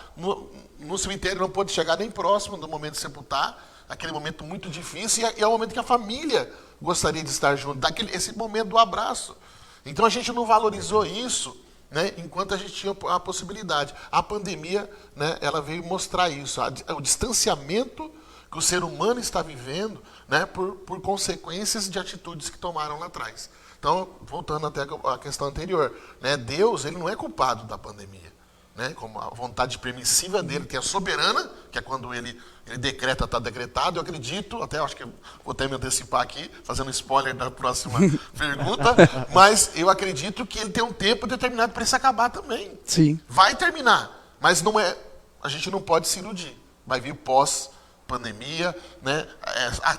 no cemitério não pôde chegar nem próximo do momento de sepultar, aquele momento muito difícil, e é o momento que a família gostaria de estar junto, esse momento do abraço. Então a gente não valorizou isso, né, enquanto a gente tinha a possibilidade. A pandemia, né, ela veio mostrar isso, o distanciamento que o ser humano está vivendo, né, por consequências de atitudes que tomaram lá atrás. Então, voltando até a questão anterior, né, Deus ele não é culpado da pandemia. Né, como a vontade permissiva dele, que é soberana, que é quando ele decreta, está decretado. Eu acredito, acho que vou até me antecipar aqui, fazendo spoiler da próxima pergunta, mas eu acredito que ele tem um tempo determinado para isso acabar também. Sim. Vai terminar, mas não é, a gente não pode se iludir. Vai vir pós-pandemia, né?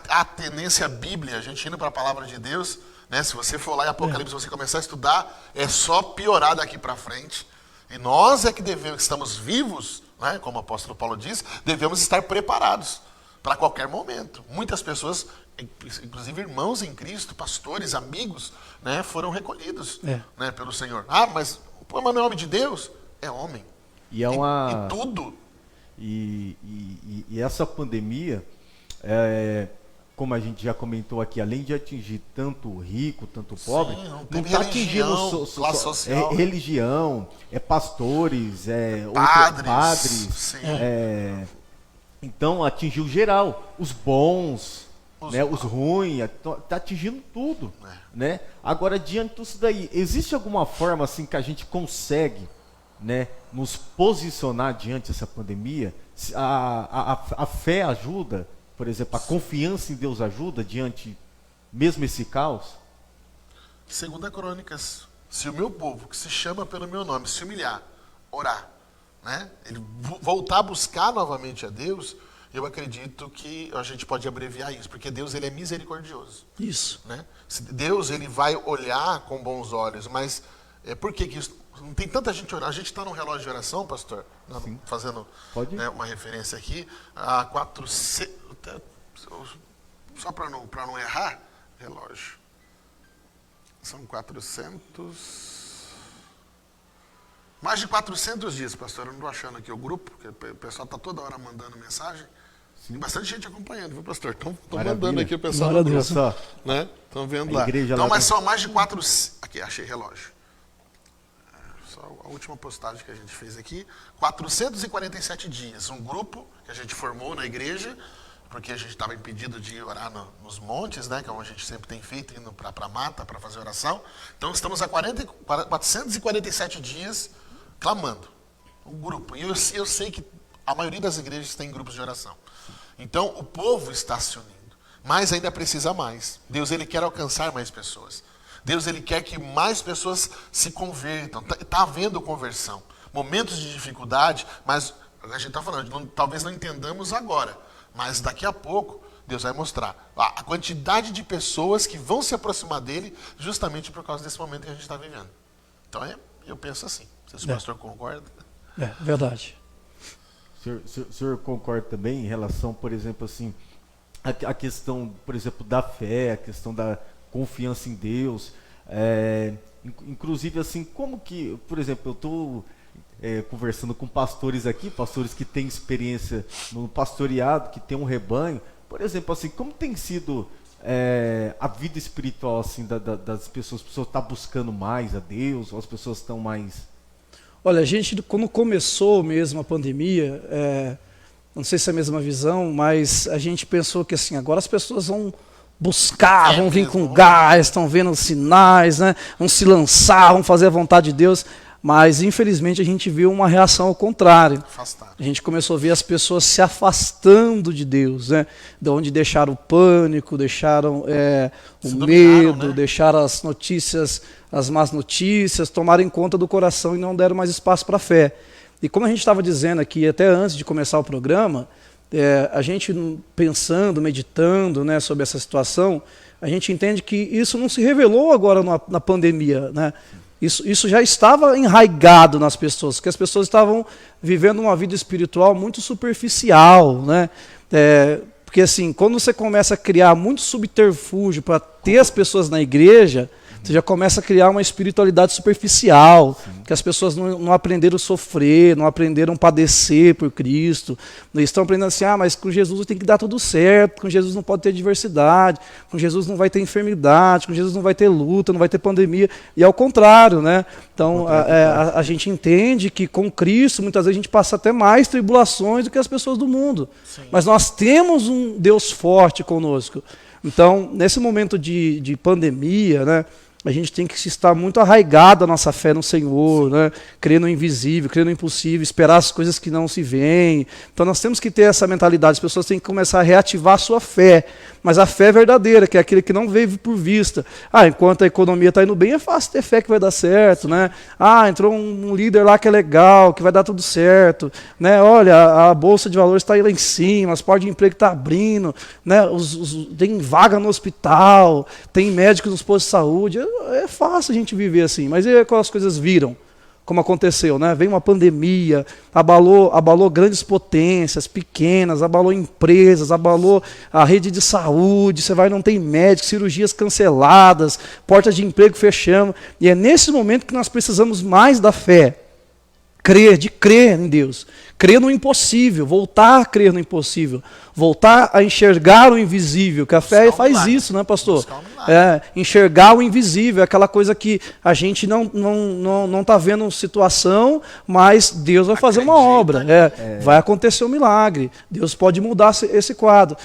A tendência bíblia, a gente indo para a palavra de Deus, né? Se você for lá em Apocalipse, você começar a estudar, é só piorar daqui para frente. E nós é que estamos vivos, né, como o apóstolo Paulo diz, devemos estar preparados para qualquer momento. Muitas pessoas, inclusive irmãos em Cristo, pastores, amigos, né, foram recolhidos né, pelo Senhor. Mas não é homem de Deus? É homem. E é e tudo. E essa pandemia, como a gente já comentou aqui, além de atingir tanto o rico, tanto o pobre, não está atingindo classe social, religião, pastores, padres. Então atingiu geral, os bons, né, os ruins, está atingindo tudo. Né? Agora, diante disso daí, existe alguma forma assim que a gente consegue, né, nos posicionar diante dessa pandemia? A fé ajuda? Por exemplo, a confiança em Deus ajuda diante mesmo esse caos? 2 Crônicas, se o meu povo, que se chama pelo meu nome, se humilhar, orar, né? Ele voltar a buscar novamente a Deus, eu acredito que a gente pode abreviar isso, porque Deus ele é misericordioso. Isso. Né? Deus ele vai olhar com bons olhos, mas por que isso? Não tem tanta gente orando. A gente está num relógio de oração, pastor, fazendo uma referência aqui, a 400, só para não errar, relógio. São 400... Mais de 400 dias, pastor. Eu não estou achando aqui o grupo, porque o pessoal está toda hora mandando mensagem. Tem bastante gente acompanhando, viu, pastor? Estão mandando aqui o pessoal. Né? Estão vendo lá. Então, mas são mais de 400... Aqui, achei relógio. Só a última postagem que a gente fez aqui. 447 dias. Um grupo que a gente formou na igreja, porque a gente estava impedido de orar nos montes, né? Como a gente sempre tem feito, indo para a mata para fazer oração. Então, estamos há 447 dias clamando. Um grupo. E eu sei que a maioria das igrejas tem grupos de oração. Então, o povo está se unindo. Mas ainda precisa mais. Deus ele quer alcançar mais pessoas. Deus ele quer que mais pessoas se convertam. Está havendo conversão. Momentos de dificuldade, mas a gente está falando, talvez não entendamos agora. Mas daqui a pouco, Deus vai mostrar a quantidade de pessoas que vão se aproximar dele justamente por causa desse momento que a gente está vivendo. Então, eu penso assim. Não sei se o pastor concorda. Verdade. O senhor concorda também em relação, por exemplo, assim, a questão, por exemplo, da fé, a questão da confiança em Deus, inclusive assim, como que, por exemplo, eu estou conversando com pastores aqui, pastores que têm experiência no pastoreado, que tem um rebanho, por exemplo, assim, como tem sido a vida espiritual assim das pessoas? As pessoas estão buscando mais a Deus, ou as pessoas estão mais... Olha, a gente, quando começou mesmo a pandemia, não sei se é a mesma visão, mas a gente pensou que assim, agora as pessoas vão buscar, vão vir com gás, estão vendo sinais, né? Vão se lançar, vão fazer a vontade de Deus. Mas, infelizmente, a gente viu uma reação ao contrário. Afastado. A gente começou a ver as pessoas se afastando de Deus, né? De onde deixaram o pânico, deixaram o Se medo, dominaram, né? deixaram as notícias, as más notícias, tomaram conta do coração e não deram mais espaço para a fé. E como a gente estava dizendo aqui, até antes de começar o programa, a gente pensando, meditando, né, sobre essa situação, a gente entende que isso não se revelou agora na pandemia, né? Isso já estava enraizado nas pessoas, que as pessoas estavam vivendo uma vida espiritual muito superficial, né? Porque assim, quando você começa a criar muito subterfúgio para ter as pessoas na igreja, você já começa a criar uma espiritualidade superficial, que as pessoas não aprenderam a sofrer, não aprenderam a padecer por Cristo. Eles estão aprendendo assim, mas com Jesus tem que dar tudo certo, com Jesus não pode ter diversidade, com Jesus não vai ter enfermidade, com Jesus não vai ter luta, não vai ter pandemia. E é o contrário, né? Então, a gente entende que com Cristo, muitas vezes a gente passa até mais tribulações do que as pessoas do mundo. Sim. Mas nós temos um Deus forte conosco. Então, nesse momento de pandemia, né, a gente tem que estar muito arraigado a nossa fé no Senhor, né? Crer no invisível, crer no impossível, esperar as coisas que não se veem. Então nós temos que ter essa mentalidade, as pessoas têm que começar a reativar a sua fé, mas a fé verdadeira, que é aquele que não veio por vista. Enquanto a economia está indo bem, é fácil ter fé que vai dar certo, né? Entrou um líder lá que é legal, que vai dar tudo certo, né? Olha, a bolsa de valores está aí lá em cima, as portas de emprego estão abrindo, né? Tem vaga no hospital, tem médicos nos postos de saúde. É fácil a gente viver assim, mas e quando as coisas viram, como aconteceu, né? Veio uma pandemia, abalou grandes potências, pequenas, abalou empresas, abalou a rede de saúde, você vai não tem médico, cirurgias canceladas, portas de emprego fechando, e é nesse momento que nós precisamos mais da fé, de crer em Deus, crer no impossível, voltar a crer no impossível, voltar a enxergar o invisível, que a fé faz isso, né, pastor? Enxergar o invisível, aquela coisa que a gente não está vendo situação, mas Deus vai fazer uma obra, vai acontecer um milagre, Deus pode mudar esse quadro.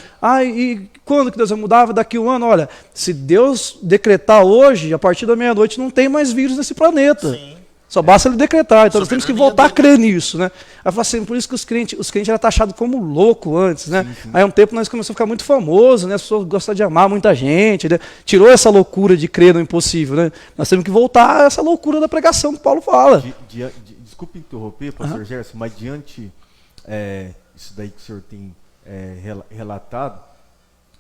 E quando que Deus vai mudar? Daqui um ano, olha, se Deus decretar hoje, a partir da meia-noite não tem mais vírus nesse planeta. Sim. Só basta ele decretar, então nós temos que voltar a crer nisso, né? Aí fala assim, por isso que os crentes eram taxados como louco antes, né? Sim. Aí um tempo nós começamos a ficar muito famosos, né? As pessoas gostam de amar muita gente, né? Tirou essa loucura de crer no impossível, né? Nós temos que voltar a essa loucura da pregação que Paulo fala. Desculpe interromper, pastor Gerson, mas diante isso daí que o senhor tem relatado,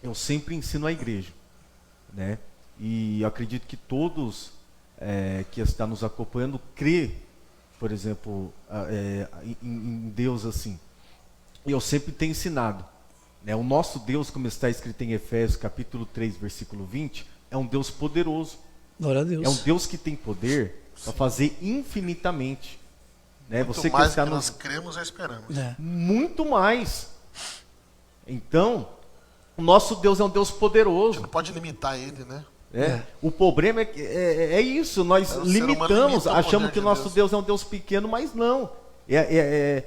eu sempre ensino a igreja, né? E eu acredito que todos que está nos acompanhando crê, por exemplo, em Deus assim. E eu sempre tenho ensinado, né? O nosso Deus, como está escrito em Efésios capítulo 3, versículo 20, é um Deus poderoso. Glória a Deus. É um Deus que tem poder para fazer infinitamente. Né? Muito você mais do que nós cremos ou esperamos. Muito mais. Então, o nosso Deus é um Deus poderoso. A gente não pode limitar ele, né? O problema é isso, nós limitamos, achamos que o nosso Deus é um Deus pequeno, mas não. É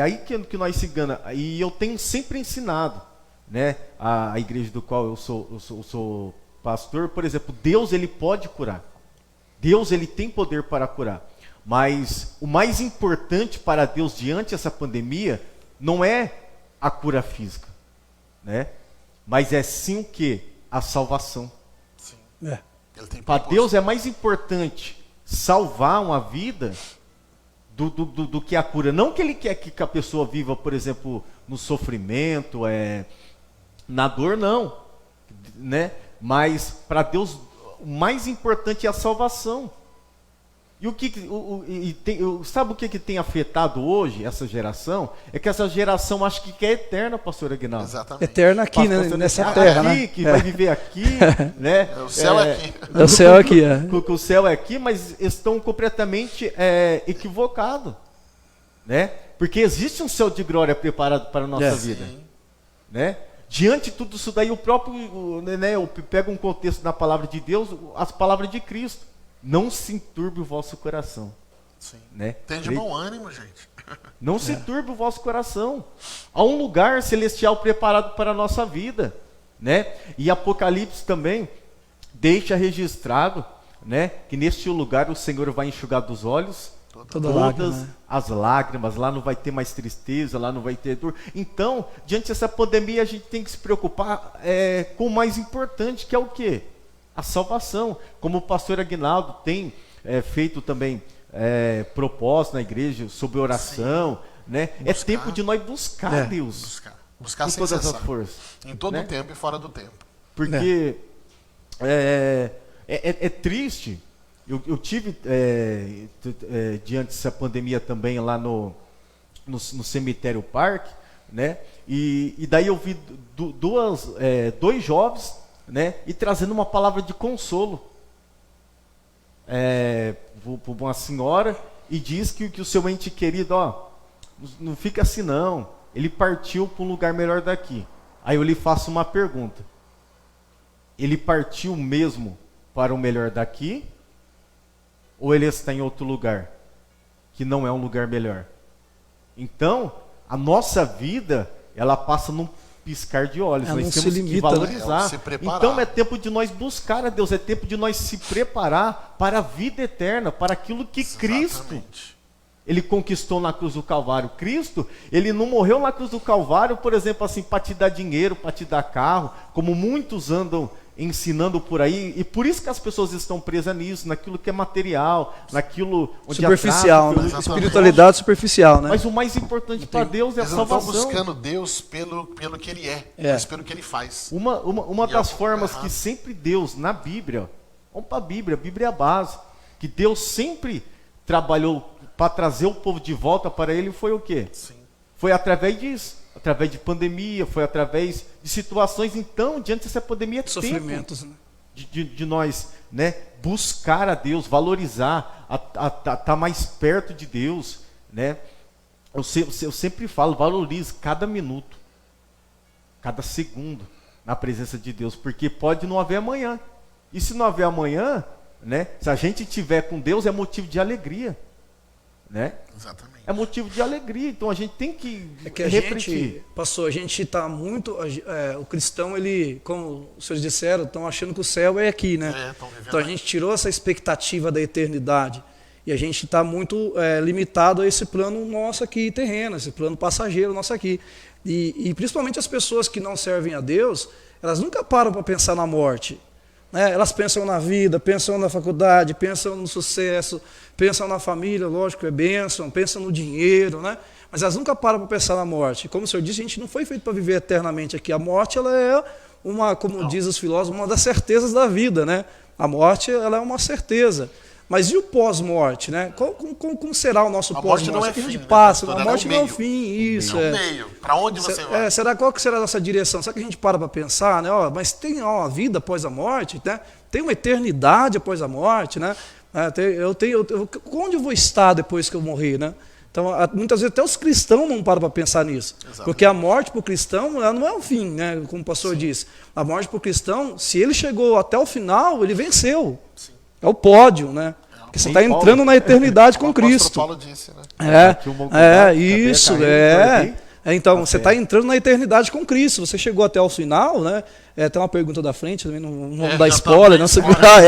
aí que nós se engana. E eu tenho sempre ensinado, né, a igreja do qual eu sou pastor, por exemplo, Deus ele pode curar. Deus ele tem poder para curar. Mas o mais importante para Deus diante dessa pandemia não é a cura física, né? Mas é sim o quê? A salvação. Para Deus é mais importante salvar uma vida do que a cura. Não que ele quer que a pessoa viva, por exemplo, no sofrimento, na dor, não, né? Mas para Deus o mais importante é a salvação. Sabe o que tem afetado hoje essa geração? É que essa geração acha que é eterna, pastor Aguinaldo. Exatamente. Eterna aqui, né? Nessa terra, né? Que vai viver aqui, né? O céu é aqui. O céu aqui, O céu é aqui, mas estão completamente equivocados, né? Porque existe um céu de glória preparado para a nossa vida, né? Diante de tudo isso daí, eu pego um contexto na palavra de Deus, as palavras de Cristo. Não se enturbe o vosso coração. Sim. Né? Tem de bom ânimo, gente. Não se turbe o vosso coração. Há um lugar celestial preparado para a nossa vida, né? E Apocalipse também deixa registrado né, que neste lugar o Senhor vai enxugar dos olhos todas lágrima, as lágrimas, lá não vai ter mais tristeza, lá não vai ter dor. Então, diante dessa pandemia, a gente tem que se preocupar com o mais importante, que é o quê? A salvação. Como o pastor Aguinaldo tem feito também propósito na igreja sobre oração, né? É tempo de nós buscar Deus. Buscar com sem todas cessar. as forças. Em todo né? o tempo e fora do tempo. Porque é triste. Eu tive, diante dessa pandemia também, lá no Cemitério Parque, né? E daí eu vi dois jovens, né? E trazendo uma palavra de consolo para uma senhora, e diz que o seu ente querido, não fica assim não, ele partiu para um lugar melhor daqui. Aí eu lhe faço uma pergunta: ele partiu mesmo para o melhor daqui? Ou ele está em outro lugar, que não é um lugar melhor? Então, a nossa vida, ela passa num piscar de olhos. Nós temos que valorizar. Então é tempo de nós buscar a Deus, é tempo de nós se preparar para a vida eterna, para aquilo que Cristo, ele conquistou na cruz do Calvário. Cristo, ele não morreu na cruz do Calvário, por exemplo, assim, para te dar dinheiro, para te dar carro, como muitos andam ensinando por aí, e por isso que as pessoas estão presas nisso, naquilo que é material, naquilo onde superficial, né? Espiritualidade superficial, né? Mas o mais importante para Deus é a salvação. Eles não estão buscando Deus pelo que Ele mas pelo que Ele faz. Uma das formas que sempre Deus, na Bíblia, vamos para a Bíblia é a base, que Deus sempre trabalhou para trazer o povo de volta para Ele, foi o quê? Sim. Foi através disso. Através de pandemia, foi através de situações. Então, diante dessa pandemia, é sofrimentos, tempo de nós, né, buscar a Deus, valorizar, tá mais perto de Deus, né? Eu sempre falo, valorize cada minuto, cada segundo na presença de Deus, porque pode não haver amanhã. E se não haver amanhã, né, se a gente tiver com Deus, é motivo de alegria, né? Exatamente. É motivo de alegria, então a gente tem que refletir. Pastor, a gente está muito... o cristão, ele, como os senhores disseram, estão achando que o céu é aqui, né? Então a gente tirou essa expectativa da eternidade e a gente está muito limitado a esse plano nosso aqui terreno, esse plano passageiro nosso aqui. E principalmente as pessoas que não servem a Deus, elas nunca param para pensar na morte. Elas pensam na vida, pensam na faculdade, pensam no sucesso, pensam na família, lógico, é bênção, pensam no dinheiro, né? Mas elas nunca param para pensar na morte. Como o senhor disse, a gente não foi feito para viver eternamente aqui. A morte, ela é como diz os filósofos, uma das certezas da vida, né? A morte, ela é uma certeza. Mas e o pós-morte, né? Como será o nosso pós-morte? A morte não é fim, fim, a gente passa, né? A morte não é o fim, isso. É o meio. Para onde você vai? Qual que será a nossa direção? Será que a gente para pensar, né? Mas tem uma vida após a morte, né? Tem uma eternidade após a morte, né? Onde eu vou estar depois que eu morrer, né? Então, muitas vezes até os cristãos não param para pensar nisso. Exatamente. Porque a morte para o cristão, ela não é o fim, né? Como o pastor disse. A morte para o cristão, se ele chegou até o final, ele venceu. Sim. É o pódio, né? Porque você está entrando na eternidade com Cristo. O Paulo disse, né? Isso. Então, você está entrando na eternidade com Cristo. Você chegou até o final, né? Tem uma pergunta da frente, também não vamos dar spoiler, não segurar,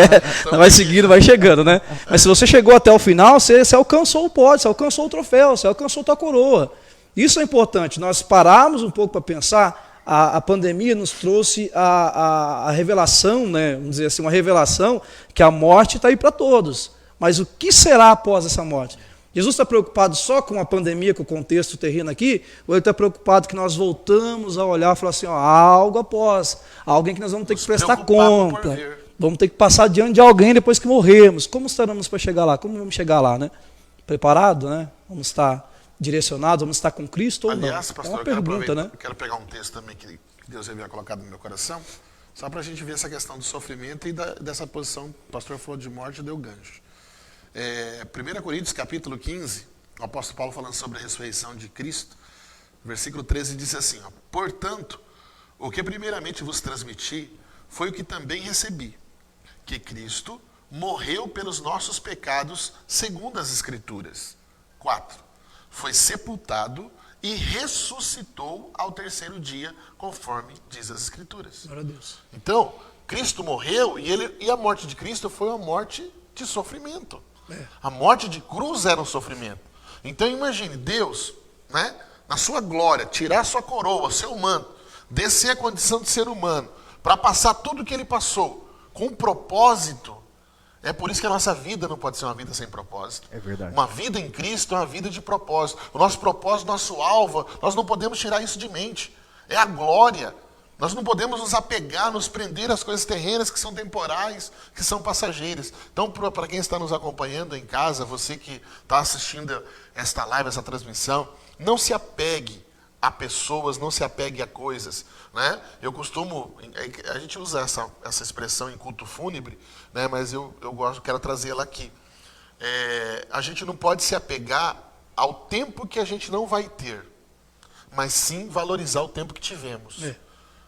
vai seguindo, vai chegando, né? Mas se você chegou até o final, você alcançou o pódio, você alcançou o troféu, você alcançou a tua coroa. Isso é importante, nós pararmos um pouco para pensar. A pandemia nos trouxe a revelação, né? Vamos dizer assim, uma revelação que a morte está aí para todos. Mas o que será após essa morte? Jesus está preocupado só com a pandemia, com o contexto terreno aqui, ou ele está preocupado que nós voltamos a olhar e falar assim, algo após, alguém que nós vamos ter que prestar conta, vamos ter que passar diante de alguém depois que morrermos. Como estaremos para chegar lá? Como vamos chegar lá, né? Preparado, né? Vamos estar direcionados, vamos estar com Cristo ou não? Pastor, é uma pergunta, né? Eu quero pegar um texto também que Deus havia colocado no meu coração, só para a gente ver essa questão do sofrimento e dessa posição, o pastor falou de morte e deu gancho. 1 Coríntios capítulo 15, o apóstolo Paulo falando sobre a ressurreição de Cristo, versículo 13 diz assim, portanto, o que primeiramente vos transmiti foi o que também recebi, que Cristo morreu pelos nossos pecados segundo as Escrituras. 4. Foi sepultado e ressuscitou ao terceiro dia, conforme diz as Escrituras. Glória a Deus. Então, Cristo morreu e a morte de Cristo foi uma morte de sofrimento. A morte de cruz era um sofrimento. Então imagine, Deus, né, na sua glória, tirar sua coroa, seu manto, descer a condição de ser humano, para passar tudo o que ele passou, com um propósito. É por isso que a nossa vida não pode ser uma vida sem propósito. É verdade. Uma vida em Cristo é uma vida de propósito. O nosso propósito, nosso alvo, nós não podemos tirar isso de mente. É a glória. Nós não podemos nos apegar, nos prender às coisas terrenas que são temporais, que são passageiras. Então, para quem está nos acompanhando em casa, você que está assistindo esta live, essa transmissão, não se apegue a pessoas, não se apegue a coisas. Né? Eu costumo, a gente usa essa expressão em culto fúnebre, né? Mas eu quero trazê-la aqui. A gente não pode se apegar ao tempo que a gente não vai ter, mas sim valorizar o tempo que tivemos.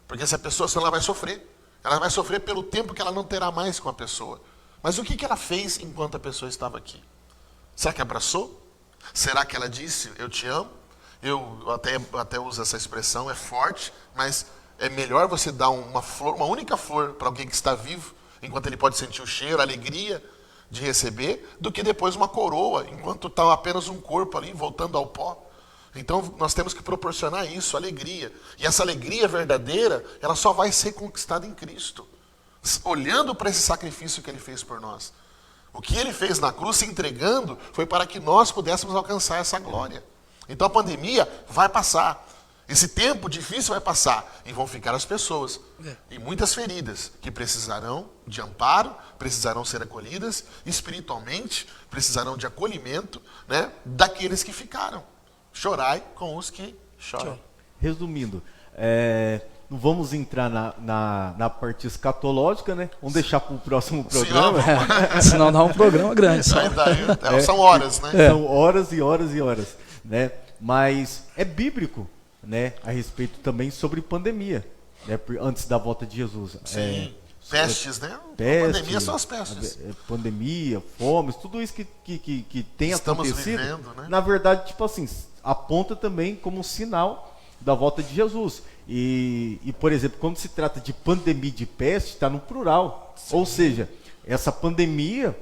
Porque se a pessoa, senão ela vai sofrer pelo tempo que ela não terá mais com a pessoa. Mas o que ela fez enquanto a pessoa estava aqui? Será que abraçou? Será que ela disse, eu te amo? Eu até uso essa expressão, é forte, mas é melhor você dar uma flor, uma única flor para alguém que está vivo, enquanto ele pode sentir o cheiro, a alegria de receber, do que depois uma coroa, enquanto está apenas um corpo ali, voltando ao pó. Então, nós temos que proporcionar isso, alegria. E essa alegria verdadeira, ela só vai ser conquistada em Cristo. Olhando para esse sacrifício que Ele fez por nós. O que Ele fez na cruz, se entregando, foi para que nós pudéssemos alcançar essa glória. Então, a pandemia vai passar. Esse tempo difícil vai passar. E vão ficar as pessoas. E muitas feridas, que precisarão de amparo, precisarão ser acolhidas espiritualmente, precisarão de acolhimento, né, daqueles que ficaram. Chorai com os que choram. Resumindo, não vamos entrar na parte escatológica, né? Vamos deixar para o próximo programa. Senão dá um programa grande. São horas, né? São horas e horas e horas, né? Mas é bíblico, né? A respeito também sobre pandemia, né? Antes da volta de Jesus. Sim. Pestes, né? Pandemia são as pestes. Pandemia, fomes, tudo isso que tem Estamos acontecido. Vivendo, né? Na verdade, tipo assim, aponta também como um sinal da volta de Jesus. E, por exemplo, quando se trata de pandemia de peste, está no plural. Sim. Ou seja, essa pandemia,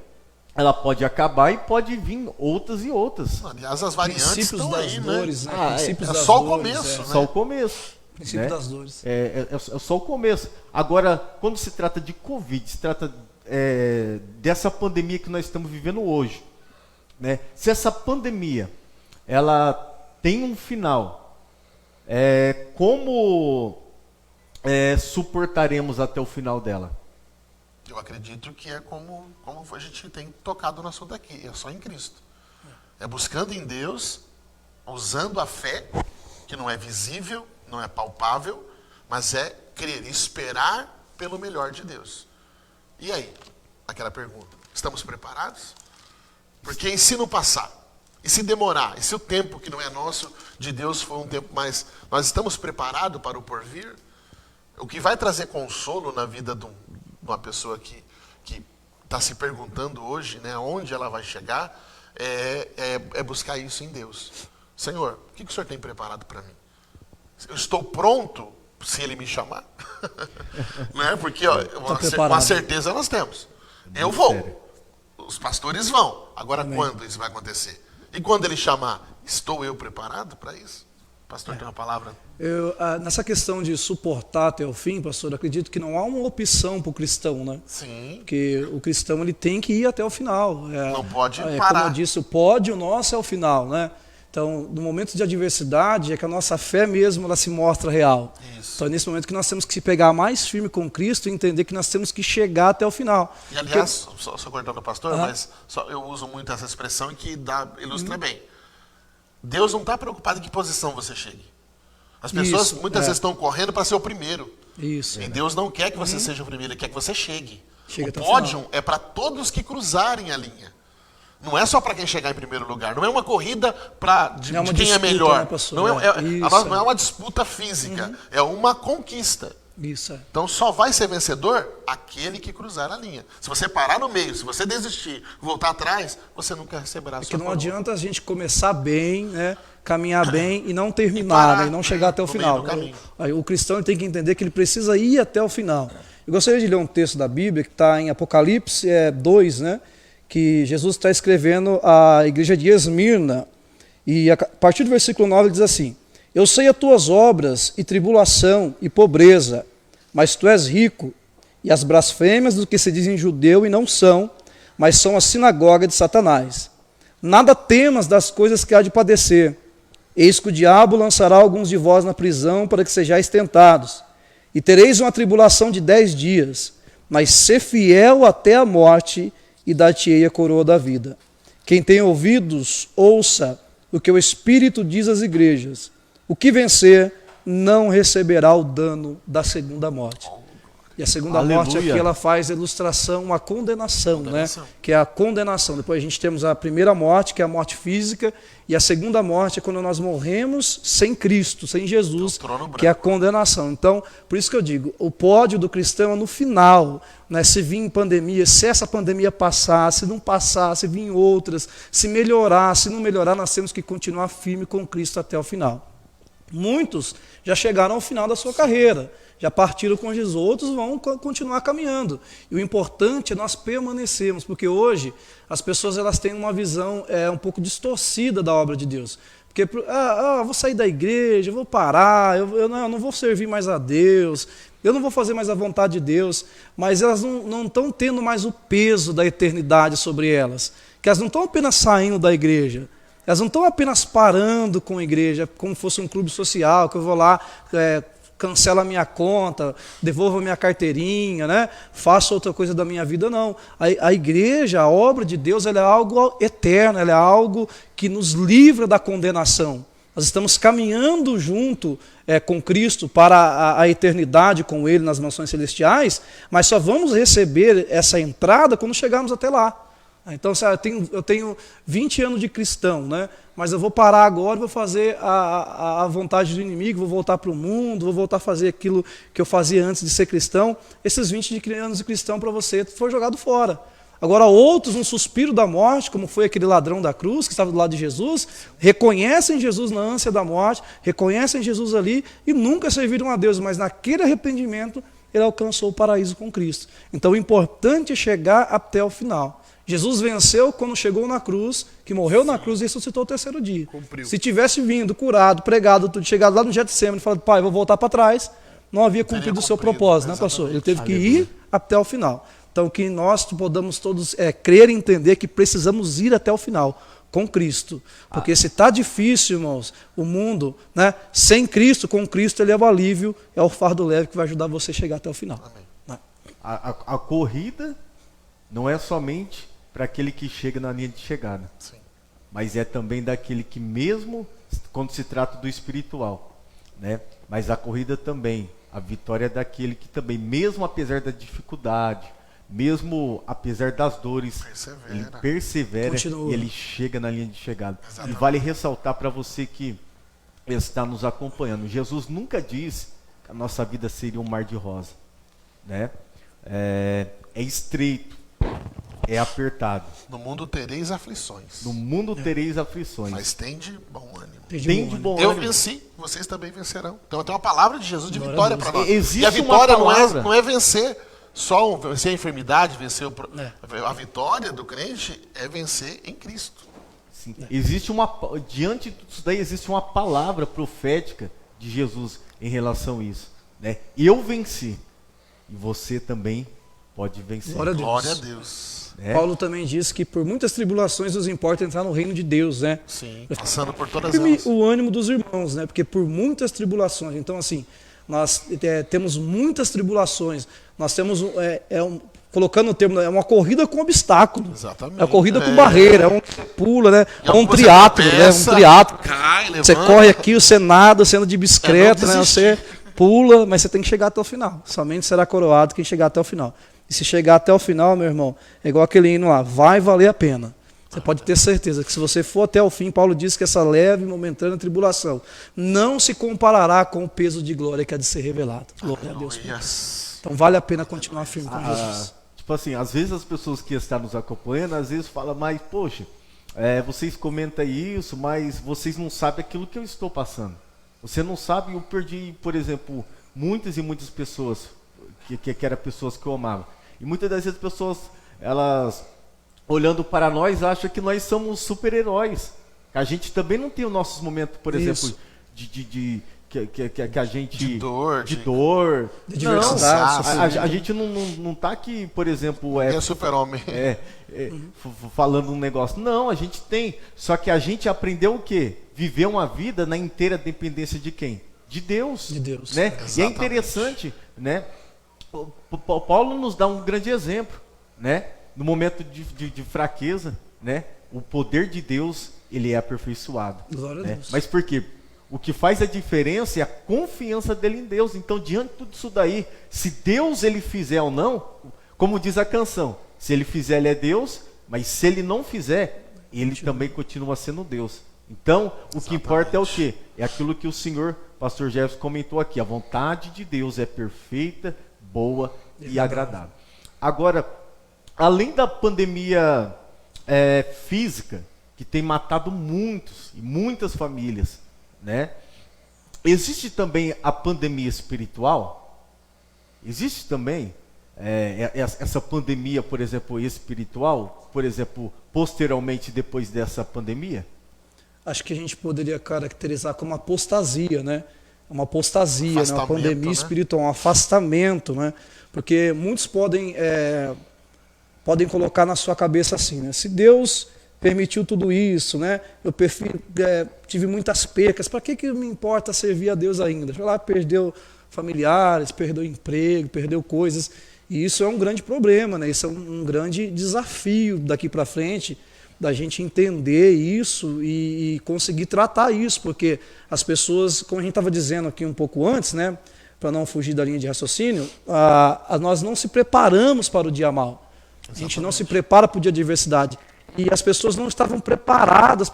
ela pode acabar e pode vir outras e outras. Aliás, as variantes estão aí, dores, né? É só o começo. Né? Só o começo. Princípio, né, das dores. É só o começo. Agora, quando se trata de Covid, se trata dessa pandemia que nós estamos vivendo hoje, né? Se essa pandemia ela tem um final, como suportaremos até o final dela? Eu acredito que é como a gente tem tocado no assunto aqui, é só em Cristo. É buscando em Deus, usando a fé, que não é visível, não é palpável, mas é crer e esperar pelo melhor de Deus. E aí? Aquela pergunta. Estamos preparados? Porque e se não passar? E se demorar? E se o tempo que não é nosso, de Deus, for um tempo mais... Nós estamos preparados para o porvir? O que vai trazer consolo na vida de uma pessoa que está se perguntando hoje, né, onde ela vai chegar, é buscar isso em Deus. Senhor, o que o Senhor tem preparado para mim? Eu estou pronto se Ele me chamar? Né? Porque uma certeza nós temos. Eu vou. Os pastores vão. Agora, quando isso vai acontecer? E quando Ele chamar, estou eu preparado para isso? Pastor, tem uma palavra? Nessa questão de suportar até o fim, pastor, acredito que não há uma opção para o cristão, né? Sim. Porque o cristão ele tem que ir até o final. Não pode parar. Como eu disse, o nosso é o final, né? Então, no momento de adversidade, é que a nossa fé mesmo ela se mostra real. Isso. Então, é nesse momento que nós temos que se pegar mais firme com Cristo e entender que nós temos que chegar até o final. E, aliás, só cortando o pastor, mas eu uso muito essa expressão que ilustra bem. Deus não está preocupado em que posição você chegue. As pessoas muitas vezes estão correndo para ser o primeiro. Isso. E Deus não quer que você seja o primeiro, Ele quer que você chegue. Chega o pódio é para todos que cruzarem a linha. Não é só para quem chegar em primeiro lugar. Não é uma corrida de quem é melhor. Né, não é uma disputa física. É uma conquista. Isso. Então só vai ser vencedor aquele que cruzar a linha. Se você parar no meio, se você desistir, voltar atrás, você nunca receberá a sua coroa. Não coroa. adianta a gente começar bem, né, caminhar bem e não terminar, e não chegar até o final. O cristão tem que entender que ele precisa ir até o final. Eu gostaria de ler um texto da Bíblia que está em Apocalipse 2, né? Que Jesus está escrevendo à igreja de Esmirna. E a partir do versículo 9 ele diz assim: eu sei as tuas obras e tribulação e pobreza, mas tu és rico, e as blasfêmias do que se dizem judeu e não são, mas são a sinagoga de Satanás. Nada temas das coisas que há de padecer. Eis que o diabo lançará alguns de vós na prisão para que sejais tentados. E tereis uma tribulação de 10 dias, mas ser fiel até a morte, e dar-te-ei a coroa da vida. Quem tem ouvidos, ouça o que o Espírito diz às igrejas. O que vencer não receberá o dano da segunda morte. E a segunda morte aqui ela faz ilustração, uma condenação, né? Que é a condenação. Depois a gente temos a primeira morte, que é a morte física, e a segunda morte é quando nós morremos sem Cristo, sem Jesus, que é a condenação. Então, por isso que eu digo, o pódio do cristão é no final, né? Se vir pandemia, se essa pandemia passar, se não passar, se vir outras, se melhorar, se não melhorar, nós temos que continuar firme com Cristo até o final. Muitos já chegaram ao final da sua carreira, já partiram com Jesus, outros vão continuar caminhando. E o importante é nós permanecermos, porque hoje as pessoas elas têm uma visão um pouco distorcida da obra de Deus. Porque, vou sair da igreja, eu vou parar, eu não vou servir mais a Deus, eu não vou fazer mais a vontade de Deus, mas elas não estão tendo mais o peso da eternidade sobre elas, que elas não estão apenas saindo da igreja, elas não estão apenas parando com a igreja, como fosse um clube social, que eu vou lá, cancelo a minha conta, devolvo a minha carteirinha, né? Faço outra coisa da minha vida, não. A igreja, a obra de Deus, ela é algo eterno, ela é algo que nos livra da condenação. Nós estamos caminhando junto com Cristo para a eternidade com Ele nas mansões celestiais, mas só vamos receber essa entrada quando chegarmos até lá. Então, eu tenho 20 anos de cristão, né? Mas eu vou parar agora, vou fazer a vontade do inimigo, vou voltar para o mundo, vou voltar a fazer aquilo que eu fazia antes de ser cristão. Esses 20 anos de cristão para você foi jogado fora. Agora outros, no suspiro da morte, como foi aquele ladrão da cruz que estava do lado de Jesus, reconhecem Jesus na ânsia da morte, reconhecem Jesus ali e nunca serviram a Deus, mas naquele arrependimento ele alcançou o paraíso com Cristo. Então o importante é chegar até o final. Jesus venceu quando chegou na cruz, que morreu na cruz e ressuscitou o terceiro dia. Cumpriu. Se tivesse vindo, curado, pregado, tudo, chegado lá no Getsemane e falado, pai, vou voltar para trás, não havia cumprido o seu propósito, né, pastor? Ele teve que ir até o final. Então, que nós podamos todos crer e entender que precisamos ir até o final com Cristo. Porque se está difícil, irmãos, o mundo, né, sem Cristo, com Cristo, ele é o alívio, é o fardo leve que vai ajudar você a chegar até o final. Né? A corrida não é somente para aquele que chega na linha de chegada. Sim. Mas é também daquele que mesmo quando se trata do espiritual, né? Mas a corrida também, a vitória é daquele que também, mesmo apesar da dificuldade, mesmo apesar das dores, ele persevera e ele chega na linha de chegada. Exatamente. E vale ressaltar para você que está nos acompanhando, Jesus nunca disse que a nossa vida seria um mar de rosa, né? É estreito, é apertado. No mundo tereis aflições. No mundo tereis aflições. Mas tende bom ânimo. Tem de bom ânimo. Eu venci, vocês também vencerão. Então tem uma palavra de Jesus de vitória para nós. Existe e a vitória uma não é vencer só vencer a enfermidade, vencer a vitória do crente é vencer em Cristo. Sim. Existe diante disso daí existe uma palavra profética de Jesus em relação a isso, né? Eu venci e você também pode vencer. Glória a Deus. Paulo também diz que por muitas tribulações nos importa entrar no reino de Deus, né? Sim, passando por todas elas. O ânimo dos irmãos, né? Porque por muitas tribulações, então assim, nós temos muitas tribulações, nós temos, colocando o termo, é uma corrida com obstáculo. Exatamente. É uma corrida com barreira, é um pula, né? É um triatlo, né? Um triatlo. Você corre aqui, você nada, você anda de bicicleta, né? Você pula, mas você tem que chegar até o final. Somente será coroado quem chegar até o final. E se chegar até o final, meu irmão, é igual aquele hino lá, vai valer a pena. Você pode ter certeza que se você for até o fim, Paulo diz que essa leve e momentânea tribulação não se comparará com o peso de glória que há de ser revelado. Glória a Deus. Então vale a pena continuar firme com Jesus. Tipo assim, às vezes as pessoas que estão nos acompanhando, às vezes falam, mas poxa, vocês comentam isso, mas vocês não sabem aquilo que eu estou passando. Você não sabe, eu perdi, por exemplo, muitas e muitas pessoas que eram pessoas que eu amava. E muitas das vezes as pessoas, elas, olhando para nós, acham que nós somos super-heróis. A gente também não tem os nossos momentos, por exemplo, que a gente... De dor. De dor. De diversidade. A gente não tá aqui, por exemplo... É super-homem. Falando um negócio. Não, a gente tem. Só que a gente aprendeu o quê? Viver uma vida na inteira dependência de quem? De Deus. De Deus. Né? Exatamente. E é interessante, né? Paulo nos dá um grande exemplo, né? No momento de fraqueza, né? O poder de Deus, ele é aperfeiçoado. Glória a Né? Deus. Mas por quê? O que faz a diferença é a confiança dele em Deus. Então, diante de tudo isso daí, se Deus ele fizer ou não, como diz a canção, se ele fizer, ele é Deus, mas se ele não fizer, ele também continua sendo Deus. Então, o que importa é o quê? É aquilo que o senhor, pastor Jefferson, comentou aqui. A vontade de Deus é perfeita, boa e agradável. Agora, além da pandemia física, que tem matado muitos e muitas famílias, né? Existe também a pandemia espiritual? Existe também essa pandemia, por exemplo, espiritual, por exemplo, posteriormente depois dessa pandemia? Acho que a gente poderia caracterizar como apostasia, né? Uma apostasia, né? Uma pandemia espiritual, um afastamento, né? Porque muitos podem colocar na sua cabeça assim, né? Se Deus permitiu tudo isso, né? Eu tive muitas percas, para que me importa servir a Deus ainda? Sei lá, perdeu familiares, perdeu emprego, perdeu coisas, e isso é um grande problema, né? Isso é um grande desafio daqui para frente, da gente entender isso e conseguir tratar isso, porque as pessoas, como a gente estava dizendo aqui um pouco antes, né? Para não fugir da linha de raciocínio, nós não se preparamos para o dia mau. A gente não se prepara para o dia de adversidade. E as pessoas não estavam preparadas,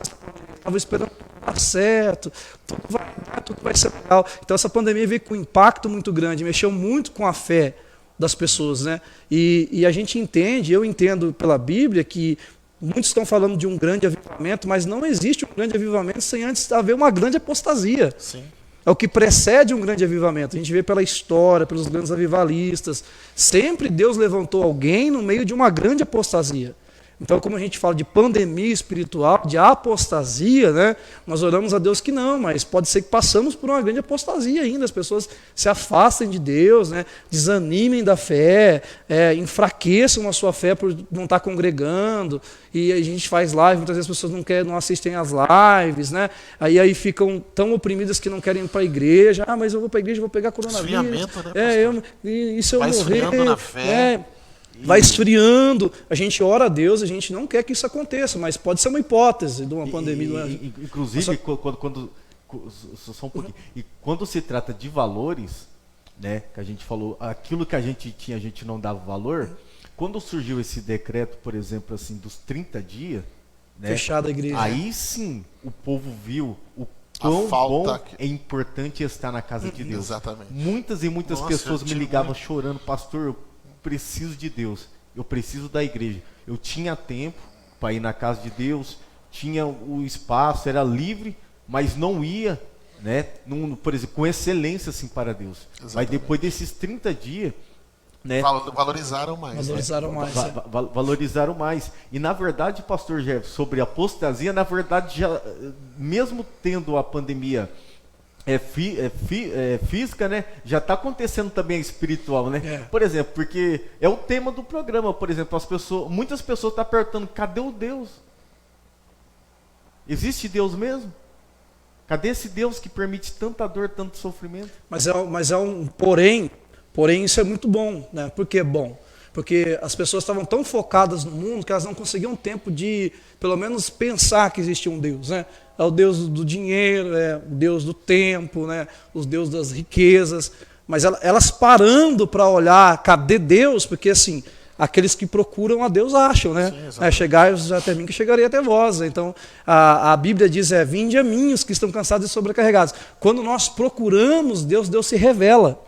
estavam esperando tudo dar certo, tudo vai ser legal. Então essa pandemia veio com um impacto muito grande, mexeu muito com a fé das pessoas, né? E a gente entende, eu entendo pela Bíblia que muitos estão falando de um grande avivamento, mas não existe um grande avivamento sem antes haver uma grande apostasia. Sim. É o que precede um grande avivamento. A gente vê pela história, pelos grandes avivalistas. Sempre Deus levantou alguém no meio de uma grande apostasia. Então, como a gente fala de pandemia espiritual, de apostasia, né? Nós oramos a Deus que não, mas pode ser que passamos por uma grande apostasia ainda. As pessoas se afastem de Deus, né? Desanimem da fé, enfraqueçam a sua fé por não estar congregando. E a gente faz live, muitas vezes as pessoas não assistem às lives, né? Aí ficam tão oprimidas que não querem ir para a igreja. Ah, mas eu vou para a igreja, vou pegar coronavírus. Esfriamento, né, e se eu vai morrer? esfriando na fé. Vai esfriando, a gente ora a Deus, a gente não quer que isso aconteça, mas pode ser uma hipótese de uma pandemia. Inclusive, só um pouquinho. E quando se trata de valores, né, que a gente falou, aquilo que a gente tinha, a gente não dava valor. Quando surgiu esse decreto, por exemplo, assim, dos 30 dias, né, fechada a igreja. Aí sim o povo viu o quão bom é importante estar na casa de Deus. Exatamente. Muitas e muitas pessoas me ligavam chorando, pastor, eu preciso de Deus, eu preciso da igreja. Eu tinha tempo para ir na casa de Deus, tinha o espaço, era livre, mas não ia, né, por exemplo, com excelência assim para Deus. Exatamente. Mas depois desses 30 dias, né, valorizaram mais. Valorizaram mais. E na verdade, pastor Jefferson, sobre a apostasia, na verdade, já, mesmo tendo a pandemia física, né, já está acontecendo também a espiritual, né? Por exemplo, porque é o tema do programa, por exemplo, muitas pessoas estão perguntando, cadê o Deus? Existe Deus mesmo? Cadê esse Deus que permite tanta dor, tanto sofrimento? Mas é um porém isso é muito bom, né? Por que é bom? Porque as pessoas estavam tão focadas no mundo que elas não conseguiam tempo de, pelo menos, pensar que existia um Deus, né? É o Deus do dinheiro, é o Deus do tempo, né? Os deuses das riquezas. Mas elas parando para olhar, cadê Deus? Porque assim, aqueles que procuram a Deus acham, né? Sim, chegai até mim que chegarei até vós. Então, a Bíblia diz, vinde a mim os que estão cansados e sobrecarregados. Quando nós procuramos Deus, Deus se revela.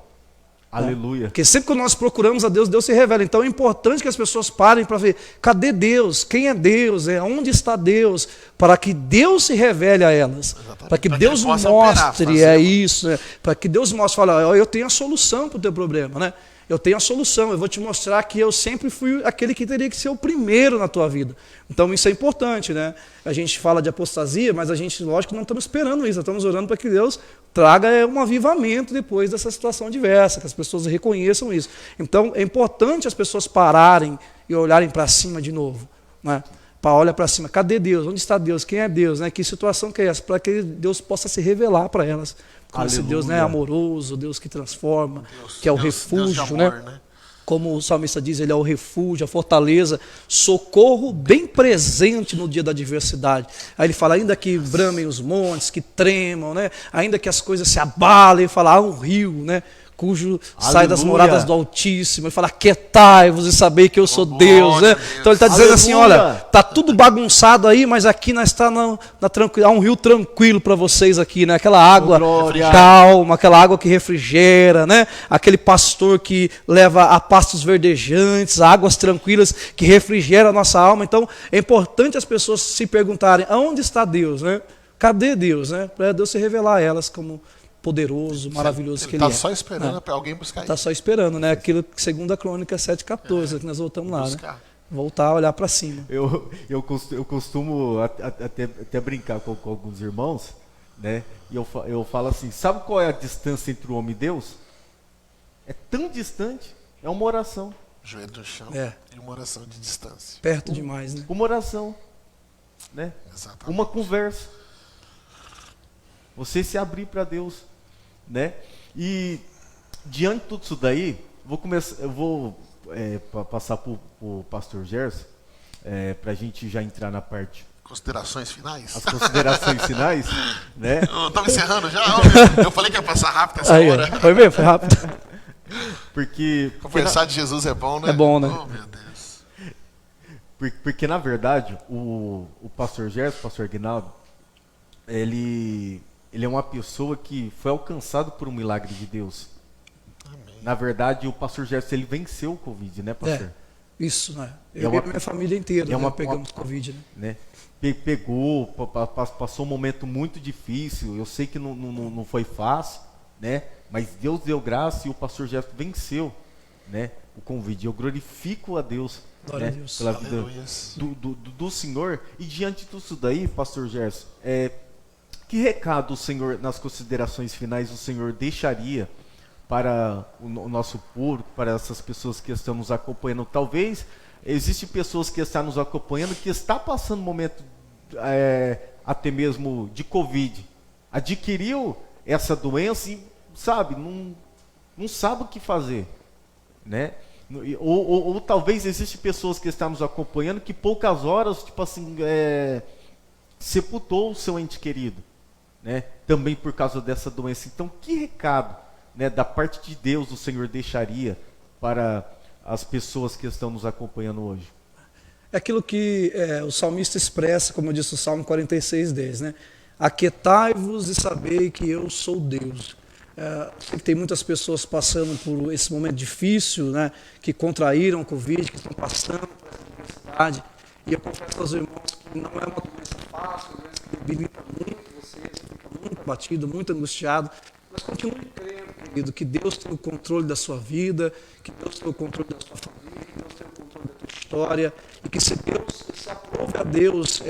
Aleluia. Porque sempre que nós procuramos a Deus, Deus se revela. Então é importante que as pessoas parem para ver, cadê Deus? Quem é Deus? Onde está Deus? Para que Deus se revele a elas. Exatamente. Para que Deus mostre, isso. Para que Deus mostre, olha, eu tenho a solução para o teu problema, né? Eu tenho a solução, eu vou te mostrar que eu sempre fui aquele que teria que ser o primeiro na tua vida. Então isso é importante, né? A gente fala de apostasia, mas a gente, lógico, não estamos esperando isso, nós estamos orando para que Deus traga um avivamento depois dessa situação adversa, que as pessoas reconheçam isso. Então é importante as pessoas pararem e olharem para cima de novo, né? Para olhar para cima, cadê Deus? Onde está Deus? Quem é Deus? Né? Que situação que é essa? Para que Deus possa se revelar para elas. Como esse Deus, né, amoroso, Deus que transforma, Deus, que é o refúgio, Deus de amor, né? Como o salmista diz, ele é o refúgio, a fortaleza, socorro bem presente no dia da adversidade. Aí ele fala, ainda que bramem os montes, que tremam, né? Ainda que as coisas se abalem, ele fala, há um rio, né? Cujo sai das moradas do Altíssimo, ele fala, aquietai-vos e sabei que eu sou Deus, né? Então ele está dizendo assim, olha, está tudo bagunçado aí, mas aqui nós está na tranquila, há um rio tranquilo para vocês aqui, né? Aquela água calma, aquela água que refrigera, né? Aquele pastor que leva a pastos verdejantes, águas tranquilas que refrigera a nossa alma. Então é importante as pessoas se perguntarem, aonde está Deus, né? Cadê Deus, né? Para Deus se revelar a elas como poderoso, maravilhoso que ele é. Está só esperando para alguém buscar isso. Está só esperando, né? Aquilo que 2 Crônicas 7,14, que nós voltamos lá, né? Voltar a olhar para cima. Eu costumo até brincar com alguns irmãos, né? E eu falo assim, sabe qual é a distância entre o homem e Deus? É tão distante, é uma oração. Joelho no chão e uma oração de distância. Perto demais, né? Uma oração, né? Exatamente. Uma conversa. Você se abrir para Deus, né? E diante de tudo isso daí, eu vou passar para o pastor Gerson, para a gente já entrar na parte. Considerações finais? As considerações finais, né? Estamos encerrando já? Eu falei que ia passar rápido essa hora. Foi mesmo, foi rápido. Porque conversar de Jesus é bom, né? É bom, né? Oh, meu Deus. Porque na verdade, o pastor Gerson, o pastor Aguinaldo, ele é uma pessoa que foi alcançado por um milagre de Deus. Amém. Na verdade, o pastor Gerson, ele venceu o Covid, né, pastor? Isso, né? Eu e minha família inteira pegamos Covid, né? Pegou, passou um momento muito difícil. Eu sei que não foi fácil, né? Mas Deus deu graça e o pastor Gerson venceu, né, o Covid. Eu glorifico a Deus, glória, né, a Deus, pela vida do Senhor. E diante disso daí, pastor Gerson, que recado o Senhor, nas considerações finais, o Senhor deixaria para o nosso público, para essas pessoas que estão nos acompanhando? Talvez existem pessoas que estão nos acompanhando que estão passando um momento até mesmo de Covid. Adquiriu essa doença e, sabe, não sabe o que fazer, né? Ou talvez existem pessoas que estão nos acompanhando que poucas horas, tipo assim, sepultou o seu ente querido, né? Também por causa dessa doença. Então, que recado, né, da parte de Deus o Senhor deixaria para as pessoas que estão nos acompanhando hoje? É aquilo que o salmista expressa, como eu disse o Salmo 46:10, né? Aquietai-vos e sabei que eu sou Deus. Sei que tem muitas pessoas passando por esse momento difícil, né? Que contraíram o Covid, que estão passando por essa adversidade. E eu confesso aos irmãos que não é uma doença fácil, uma doença que debilita muito você fica muito abatido, muito angustiado. Mas continue crendo, querido, que Deus tem o controle da sua vida, que Deus tem o controle da sua família, que Deus tem o controle da tua história, e que se aprove a Deus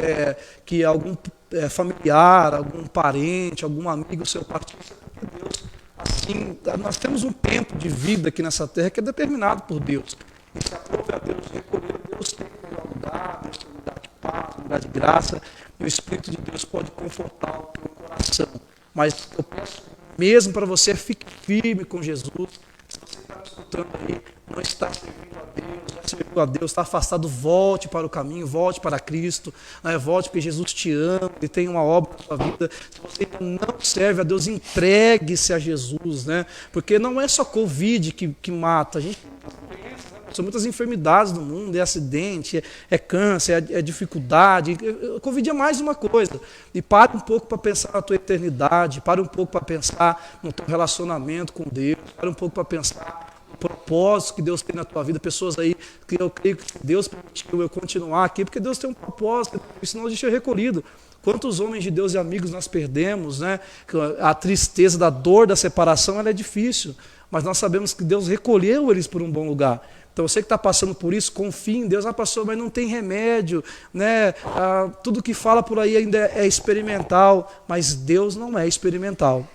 que algum familiar, algum parente, algum amigo seu partisse, porque Deus, assim, nós temos um tempo de vida aqui nessa terra que é determinado por Deus. E se aprove a Deus recolher, Deus tem um melhor lugar, Deus tem um lugar de paz, um lugar de graça, e o Espírito de Deus pode confortar o teu coração. Mas eu peço mesmo para você, fique firme com Jesus. Se você está me escutando aí, não está servindo a Deus, já serviu a Deus, está afastado, volte para o caminho, volte para Cristo, né? Volte porque Jesus te ama, Ele tem uma obra na sua vida. Se você ainda não serve a Deus, entregue-se a Jesus, né? Porque não é só Covid que mata, a gente são muitas enfermidades no mundo, é acidente, é câncer, é dificuldade. A Covid é mais uma coisa. E pare um pouco para pensar na tua eternidade, pare um pouco para pensar no teu relacionamento com Deus, pare um pouco para pensar no propósito que Deus tem na tua vida, pessoas aí que eu creio que Deus permitiu eu continuar aqui, porque Deus tem um propósito, senão a gente é recolhido. Quantos homens de Deus e amigos nós perdemos, né? A tristeza da dor da separação, ela é difícil, mas nós sabemos que Deus recolheu eles por um bom lugar. Então você que está passando por isso, confie em Deus. Pastor, mas não tem remédio, né? Tudo que fala por aí ainda é experimental, mas Deus não é experimental.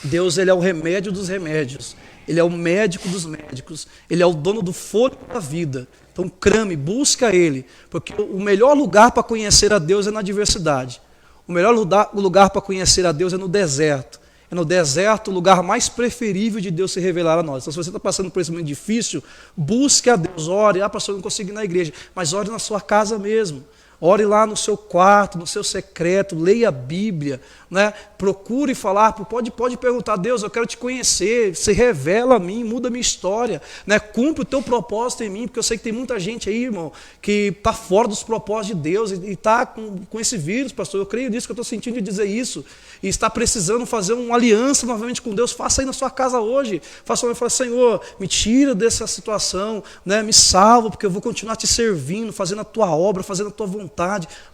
Deus, ele é o remédio dos remédios, ele é o médico dos médicos, ele é o dono do fôlego da vida. Então crame, busca ele, porque o melhor lugar para conhecer a Deus é na adversidade. O melhor lugar para conhecer a Deus é no deserto. É no deserto o lugar mais preferível de Deus se revelar a nós. Então, se você está passando por esse momento difícil, busque a Deus, ore. Pastor, eu não consigo ir na igreja, mas ore na sua casa mesmo. Ore lá no seu quarto, no seu secreto, leia a Bíblia, né? Procure falar, pode perguntar, Deus, eu quero te conhecer, se revela a mim, muda a minha história, né? Cumpre o teu propósito em mim, porque eu sei que tem muita gente aí, irmão, que está fora dos propósitos de Deus e está com esse vírus, pastor, eu creio nisso, que eu estou sentindo de dizer isso, e está precisando fazer uma aliança novamente com Deus. Faça aí na sua casa hoje, faça uma e fala, Senhor, me tira dessa situação, né? Me salva, porque eu vou continuar te servindo, fazendo a tua obra, fazendo a tua vontade,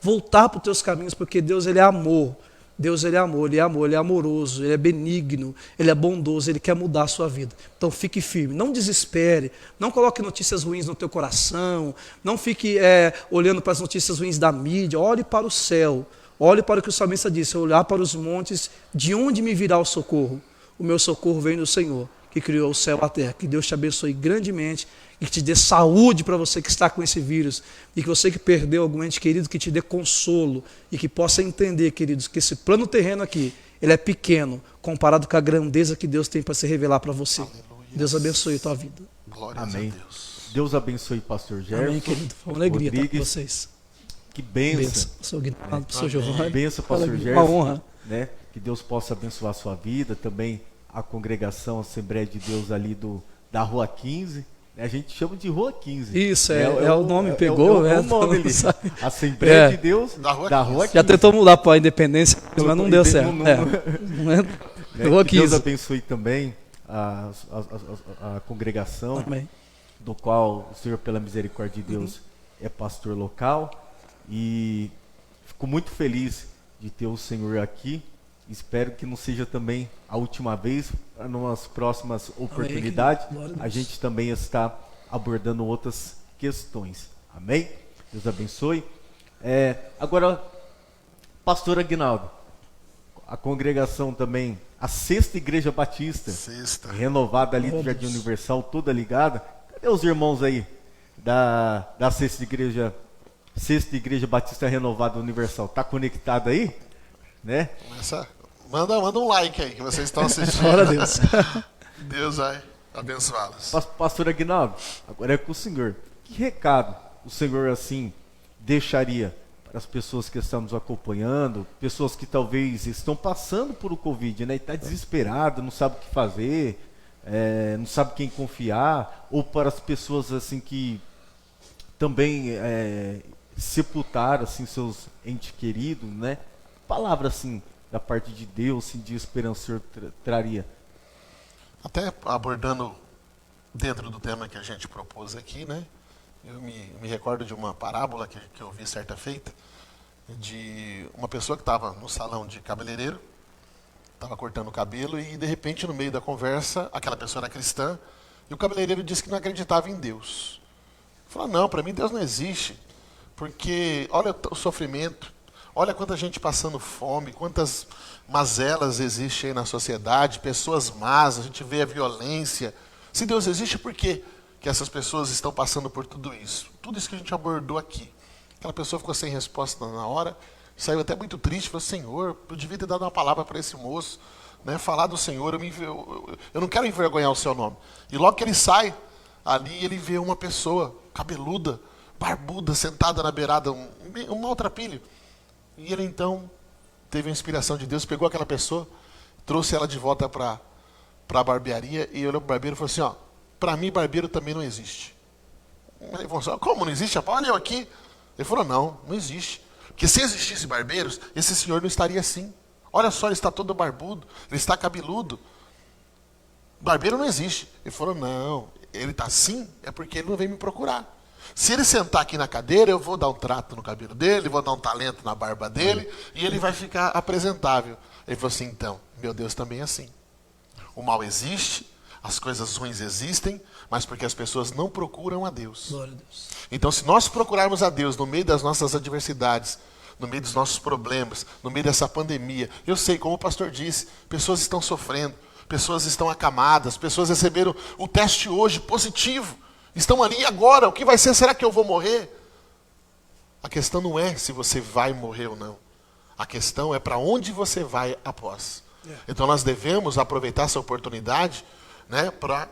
voltar para os teus caminhos, porque Deus, ele é amor. Deus, ele é amor, ele é amor, ele é amoroso, ele é benigno, ele é bondoso, ele quer mudar a sua vida. Então fique firme, não desespere, não coloque notícias ruins no teu coração, não fique olhando para as notícias ruins da mídia, olhe para o céu, olhe para o que o salmista disse, olhar para os montes, de onde me virá o socorro? O meu socorro vem do Senhor, que criou o céu e a terra. Que Deus te abençoe grandemente e que te dê saúde para você que está com esse vírus, e que você que perdeu algum ente querido, que te dê consolo e que possa entender, queridos, que esse plano terreno aqui, ele é pequeno comparado com a grandeza que Deus tem para se revelar para você. Aleluia. Deus abençoe a tua vida. Glória Amém. a Deus. Deus abençoe pastor Gerson. Amém, querido. Foi uma alegria Rodrigues. estar com vocês. Que bênção. Pastor Guinaldo, pastor Giovanni. Benção, pastor Gerson. Uma honra. Né? Que Deus possa abençoar a sua vida, também a congregação, a Assembleia de Deus ali da Rua 15. A gente chama de Rua 15. Isso, é o nome, pegou, né? É o nome ali. Assembleia de Deus da Rua 15. Já tentou mudar para a Independência, mas não deu certo. Rua 15. Que Deus abençoe também a congregação, Amém. Do qual o Senhor, pela misericórdia de Deus, é pastor local. E fico muito feliz de ter o Senhor aqui. Espero que não seja também a última vez. Para nas próximas oportunidades, a gente também está abordando outras questões. Amém? Deus abençoe. Agora, pastor Aguinaldo, a congregação também, a Sexta Igreja Batista, renovada ali do Jardim Universal, toda ligada. Cadê os irmãos aí da Sexta Igreja Batista Renovada Universal? Tá conectado aí? Né? Manda um like aí que vocês estão assistindo. Glória a Deus. Deus vai abençoá-los. Pastor Aguinaldo, agora é com o senhor. Que recado o senhor assim deixaria para as pessoas que estão nos acompanhando, pessoas que talvez estão passando por o Covid, né? E está desesperado, não sabe o que fazer, não sabe quem confiar, ou para as pessoas assim que também sepultaram assim seus entes queridos, né? Palavra assim da parte de Deus, assim, de esperança, o senhor traria? Até abordando dentro do tema que a gente propôs aqui, né? Eu me recordo de uma parábola que eu vi certa feita, de uma pessoa que estava no salão de cabeleireiro, estava cortando o cabelo e de repente no meio da conversa, aquela pessoa era cristã, e o cabeleireiro disse que não acreditava em Deus. Falou, não, para mim Deus não existe, porque olha o sofrimento, olha quanta gente passando fome, quantas mazelas existem aí na sociedade, pessoas más, a gente vê a violência. Se Deus existe, por quê que essas pessoas estão passando por tudo isso? Tudo isso que a gente abordou aqui. Aquela pessoa ficou sem resposta na hora, saiu até muito triste, falou, Senhor, eu devia ter dado uma palavra para esse moço, né? Falar do Senhor, eu não quero envergonhar o seu nome. E logo que ele sai, ali ele vê uma pessoa cabeluda, barbuda, sentada na beirada, um maltrapilho. E ele então teve a inspiração de Deus, pegou aquela pessoa, trouxe ela de volta para a barbearia e olhou para o barbeiro e falou assim, para mim barbeiro também não existe. Ele falou assim, como não existe? Olha eu aqui. Ele falou, não existe. Porque se existisse barbeiros, esse senhor não estaria assim. Olha só, ele está todo barbudo, ele está cabeludo. Barbeiro não existe. Ele falou, não, ele está assim, é porque ele não vem me procurar. Se ele sentar aqui na cadeira, eu vou dar um trato no cabelo dele, vou dar um talento na barba dele, e ele vai ficar apresentável. Ele falou assim, então, meu Deus também é assim. O mal existe, as coisas ruins existem, mas porque as pessoas não procuram a Deus. Glória a Deus. Então, se nós procurarmos a Deus no meio das nossas adversidades, no meio dos nossos problemas, no meio dessa pandemia, eu sei, como o pastor disse, pessoas estão sofrendo, pessoas estão acamadas, pessoas receberam o teste hoje positivo, estão ali agora, o que vai ser? Será que eu vou morrer? A questão não é se você vai morrer ou não. A questão é para onde você vai após. Então nós devemos aproveitar essa oportunidade, né, para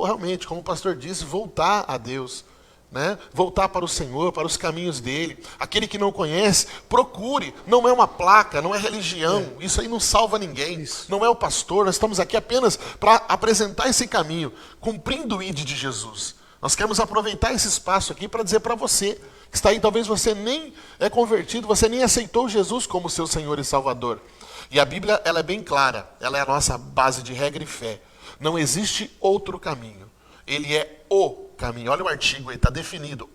realmente, como o pastor disse, voltar a Deus. Né? Voltar para o Senhor, para os caminhos dele. Aquele que não conhece, procure. Não é uma placa, não é religião. Isso aí não salva ninguém. Não é o pastor. Nós estamos aqui apenas para apresentar esse caminho, cumprindo o ID de Jesus. Nós queremos aproveitar esse espaço aqui para dizer para você que está aí, talvez você nem é convertido, você nem aceitou Jesus como seu Senhor e Salvador. E a Bíblia, ela é bem clara. Ela é a nossa base de regra e fé. Não existe outro caminho. Ele é o caminho. Olha o artigo aí, está definido.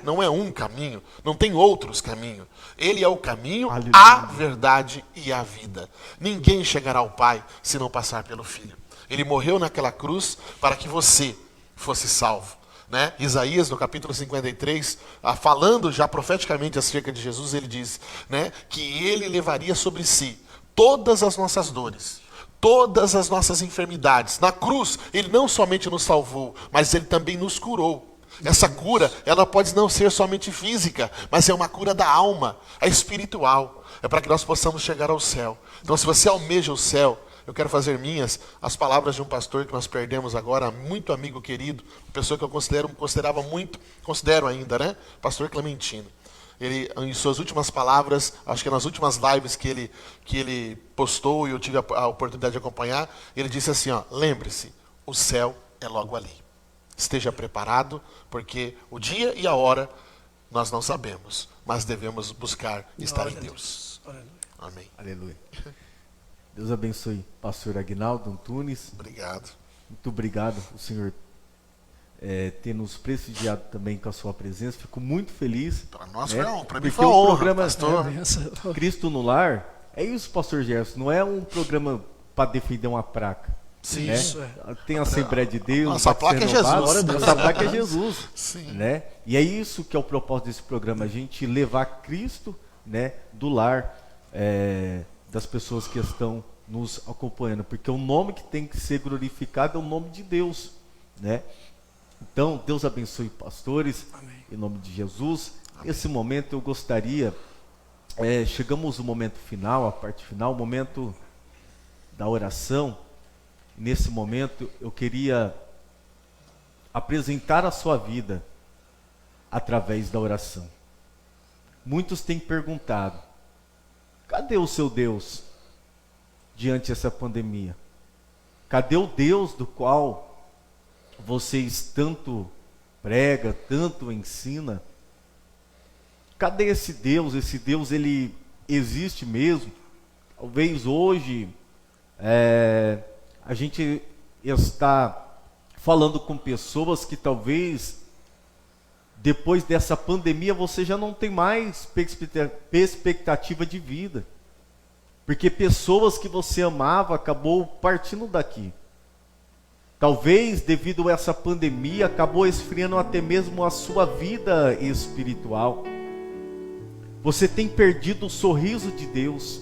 Não é um caminho, não tem outros caminhos. Ele é o caminho, a verdade e a vida. Ninguém chegará ao Pai se não passar pelo Filho. Ele morreu naquela cruz para que você fosse salvo. Né? Isaías, no capítulo 53, falando já profeticamente acerca de Jesus, ele diz, né, que ele levaria sobre si todas as nossas dores, todas as nossas enfermidades. Na cruz, ele não somente nos salvou, mas ele também nos curou. Essa cura, ela pode não ser somente física, mas é uma cura da alma, é espiritual. É para que nós possamos chegar ao céu. Então, se você almeja o céu, eu quero fazer minhas as palavras de um pastor que nós perdemos agora, muito amigo querido, pessoa que eu considerava muito, considero ainda, né? Pastor Clementino. Ele, em suas últimas palavras, acho que nas últimas lives que ele postou e eu tive a oportunidade de acompanhar, ele disse assim, ó, lembre-se, o céu é logo ali. Esteja preparado, porque o dia e a hora nós não sabemos, mas devemos buscar estar em Deus. Amém. Aleluia. Deus abençoe pastor Aguinaldo Antunes. Obrigado. Muito obrigado, o Senhor ter nos prestigiado também com a sua presença. Fico muito feliz. Para nós né? Para mim Porque foi o honra, programa pastor. Cristo no Lar, é isso, pastor Gerson, não é um programa para defender uma placa. Sim, né? isso Tem a Assembleia de Deus. Nossa placa é Jesus. Nossa placa é Jesus. Sim. Né? E é isso que é o propósito desse programa, a gente levar Cristo, né, do lar das pessoas que estão nos acompanhando, porque o nome que tem que ser glorificado é o nome de Deus, né? Então, Deus abençoe pastores. Amém. Em nome de Jesus. Amém. Esse momento eu gostaria, chegamos no momento final, a parte final, o momento da oração. Nesse momento eu queria apresentar a sua vida através da oração. Muitos têm perguntado, cadê o seu Deus diante dessa pandemia? Cadê o Deus do qual vocês tanto prega, tanto ensina? Cadê esse Deus? Esse Deus, ele existe mesmo? Talvez hoje a gente está falando com pessoas que talvez depois dessa pandemia você já não tem mais perspectiva de vida. Porque pessoas que você amava acabou partindo daqui. Talvez devido a essa pandemia acabou esfriando até mesmo a sua vida espiritual. Você tem perdido o sorriso de Deus.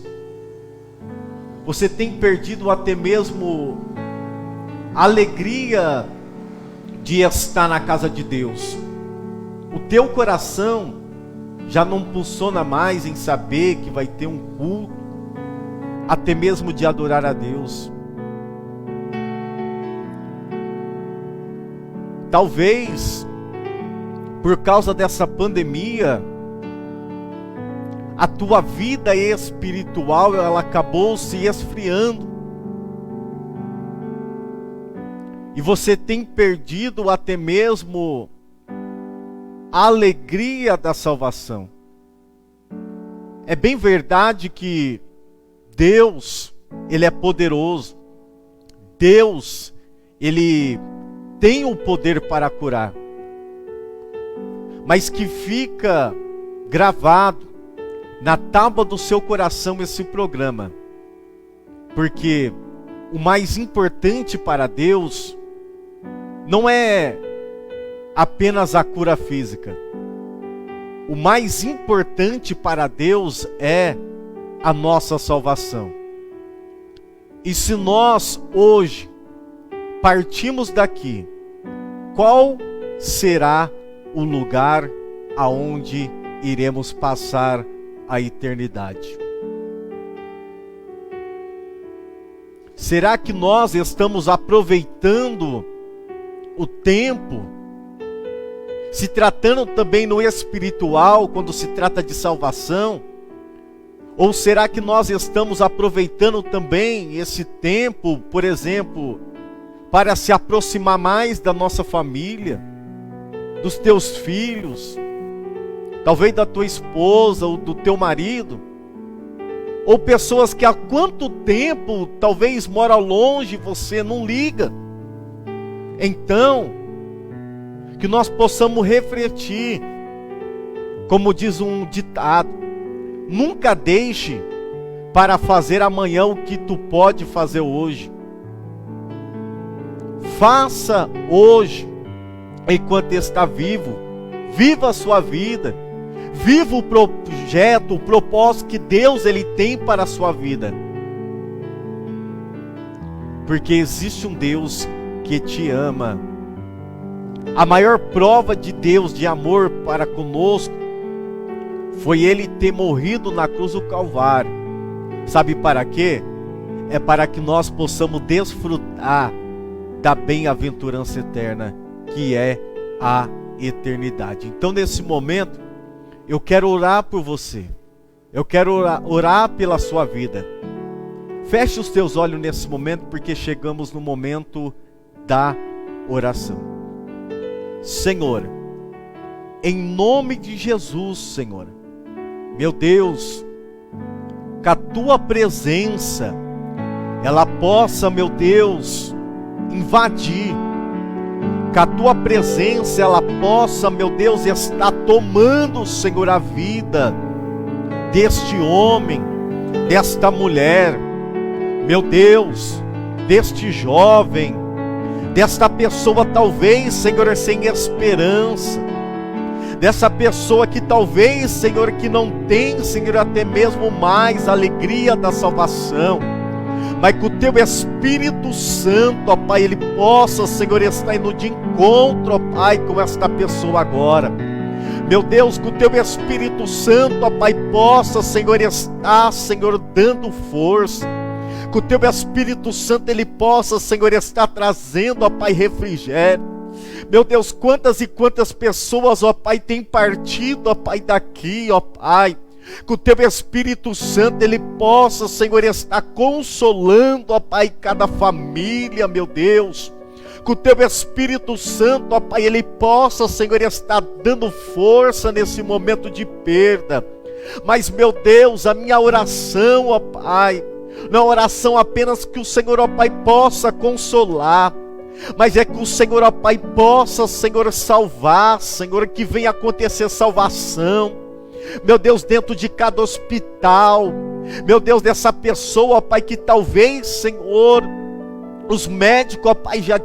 Você tem perdido até mesmo a alegria de estar na casa de Deus. O teu coração já não pulsona mais em saber que vai ter um culto, até mesmo de adorar a Deus. Talvez, por causa dessa pandemia, a tua vida espiritual ela acabou se esfriando. E você tem perdido até mesmo a alegria da salvação. É bem verdade que Deus, Ele é poderoso. Deus, Ele tem o poder para curar, mas que fica gravado na tábua do seu coração esse programa, porque o mais importante para Deus não é apenas a cura física. O mais importante para Deus é a nossa salvação. E se nós hoje partimos daqui, qual será o lugar aonde iremos passar a eternidade? Será que nós estamos aproveitando o tempo, se tratando também no espiritual, quando se trata de salvação? Ou será que nós estamos aproveitando também esse tempo, por exemplo, para se aproximar mais da nossa família, dos teus filhos, talvez da tua esposa ou do teu marido? Ou pessoas que há quanto tempo talvez moram longe e você não liga? Então, que nós possamos refletir, como diz um ditado: nunca deixe para fazer amanhã o que tu pode fazer hoje. Faça hoje, enquanto está vivo. Viva a sua vida. Viva o projeto, o propósito que Deus ele tem para a sua vida. Porque existe um Deus que te ama. A maior prova de Deus, de amor para conosco, foi Ele ter morrido na cruz do Calvário. Sabe para quê? É para que nós possamos desfrutar da bem-aventurança eterna, que é a eternidade. Então, nesse momento, eu quero orar por você. Eu quero orar pela sua vida. Feche os teus olhos nesse momento, porque chegamos no momento da oração. Senhor, em nome de Jesus, Senhor, meu Deus, que a tua presença, ela possa, meu Deus, invadir, que a tua presença, ela possa, meu Deus, estar tomando, Senhor, a vida deste homem, desta mulher, meu Deus, deste jovem, desta pessoa talvez, Senhor, sem esperança, dessa pessoa que talvez, Senhor, que não tem, Senhor, até mesmo mais alegria da salvação, mas que o teu Espírito Santo, ó Pai, ele possa, Senhor, estar indo de encontro, ó Pai, com esta pessoa agora. Meu Deus, que o teu Espírito Santo, ó Pai, possa, Senhor, estar, Senhor, dando força. Que o teu Espírito Santo, ele possa, Senhor, estar trazendo, ó Pai, refrigério. Meu Deus, quantas e quantas pessoas, ó Pai, têm partido, ó Pai, daqui, ó Pai. Que o teu Espírito Santo, ele possa, Senhor, estar consolando, ó Pai, cada família, meu Deus. Que o teu Espírito Santo, ó Pai, ele possa, Senhor, estar dando força nesse momento de perda. Mas, meu Deus, a minha oração, ó Pai, não é oração apenas que o Senhor, ó Pai, possa consolar, mas é que o Senhor, ó Pai, possa, Senhor, salvar, Senhor, que venha acontecer salvação. Meu Deus, dentro de cada hospital, meu Deus, dessa pessoa, ó Pai, que talvez, Senhor, os médicos, ó Pai, já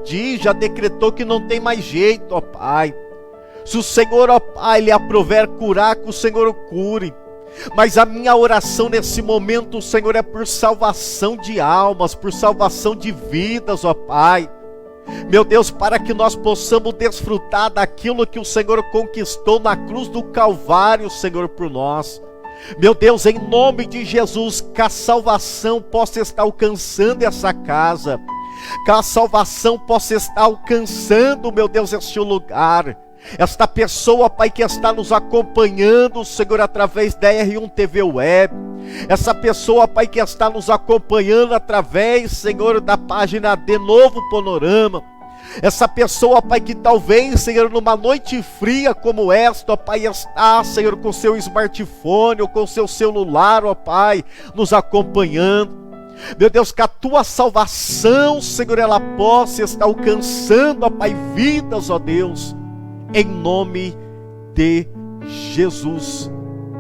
decretou que não tem mais jeito, ó Pai. Se o Senhor, ó Pai, lhe aprover curar, que o Senhor cure. Mas a minha oração nesse momento, Senhor, é por salvação de almas, por salvação de vidas, ó Pai. Meu Deus, para que nós possamos desfrutar daquilo que o Senhor conquistou na cruz do Calvário, Senhor, por nós. Meu Deus, em nome de Jesus, que a salvação possa estar alcançando essa casa, que a salvação possa estar alcançando, meu Deus, este lugar. Esta pessoa, Pai, que está nos acompanhando, Senhor, através da R1 TV Web. Essa pessoa, Pai, que está nos acompanhando através, Senhor, da página de Novo Panorama. Essa pessoa, Pai, que talvez, Senhor, numa noite fria como esta, ó Pai, está, Senhor, com seu smartphone ou com seu celular, ó Pai, nos acompanhando. Meu Deus, que a tua salvação, Senhor, ela possa estar alcançando, ó Pai, vidas, ó Deus, em nome de Jesus.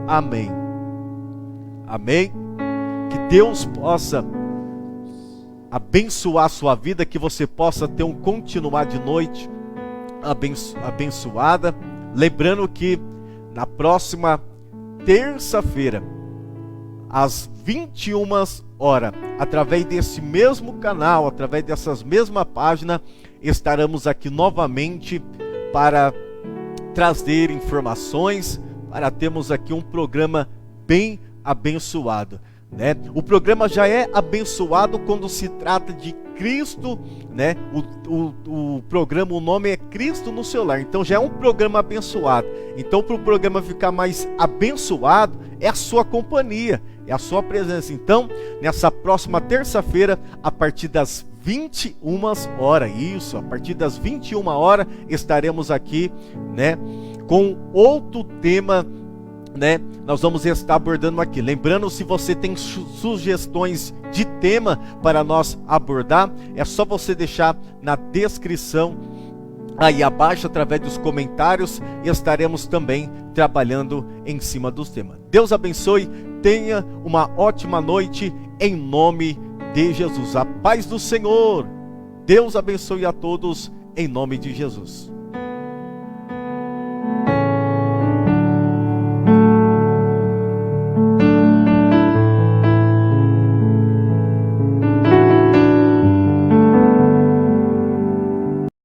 Amém. Amém. Que Deus possa abençoar a sua vida, que você possa ter um continuar de noite abençoada. Lembrando que na próxima terça-feira, às 21 horas, através desse mesmo canal, através dessas mesmas páginas, estaremos aqui novamente para trazer informações, para termos aqui um programa bem abençoado, né? O programa já é abençoado quando se trata de Cristo, né? O programa, o nome é Cristo no seu lar, então já é um programa abençoado. Então, para o programa ficar mais abençoado, é a sua companhia, é a sua presença. Então, nessa próxima terça-feira, a partir das 21 horas, isso, a partir das 21 horas, estaremos aqui, né, com outro tema, né, nós vamos estar abordando aqui. Lembrando, se você tem sugestões de tema para nós abordar, é só você deixar na descrição aí abaixo, através dos comentários, e estaremos também trabalhando em cima dos temas. Deus abençoe, tenha uma ótima noite, em nome de Jesus. A paz do Senhor, Deus abençoe a todos, em nome de Jesus.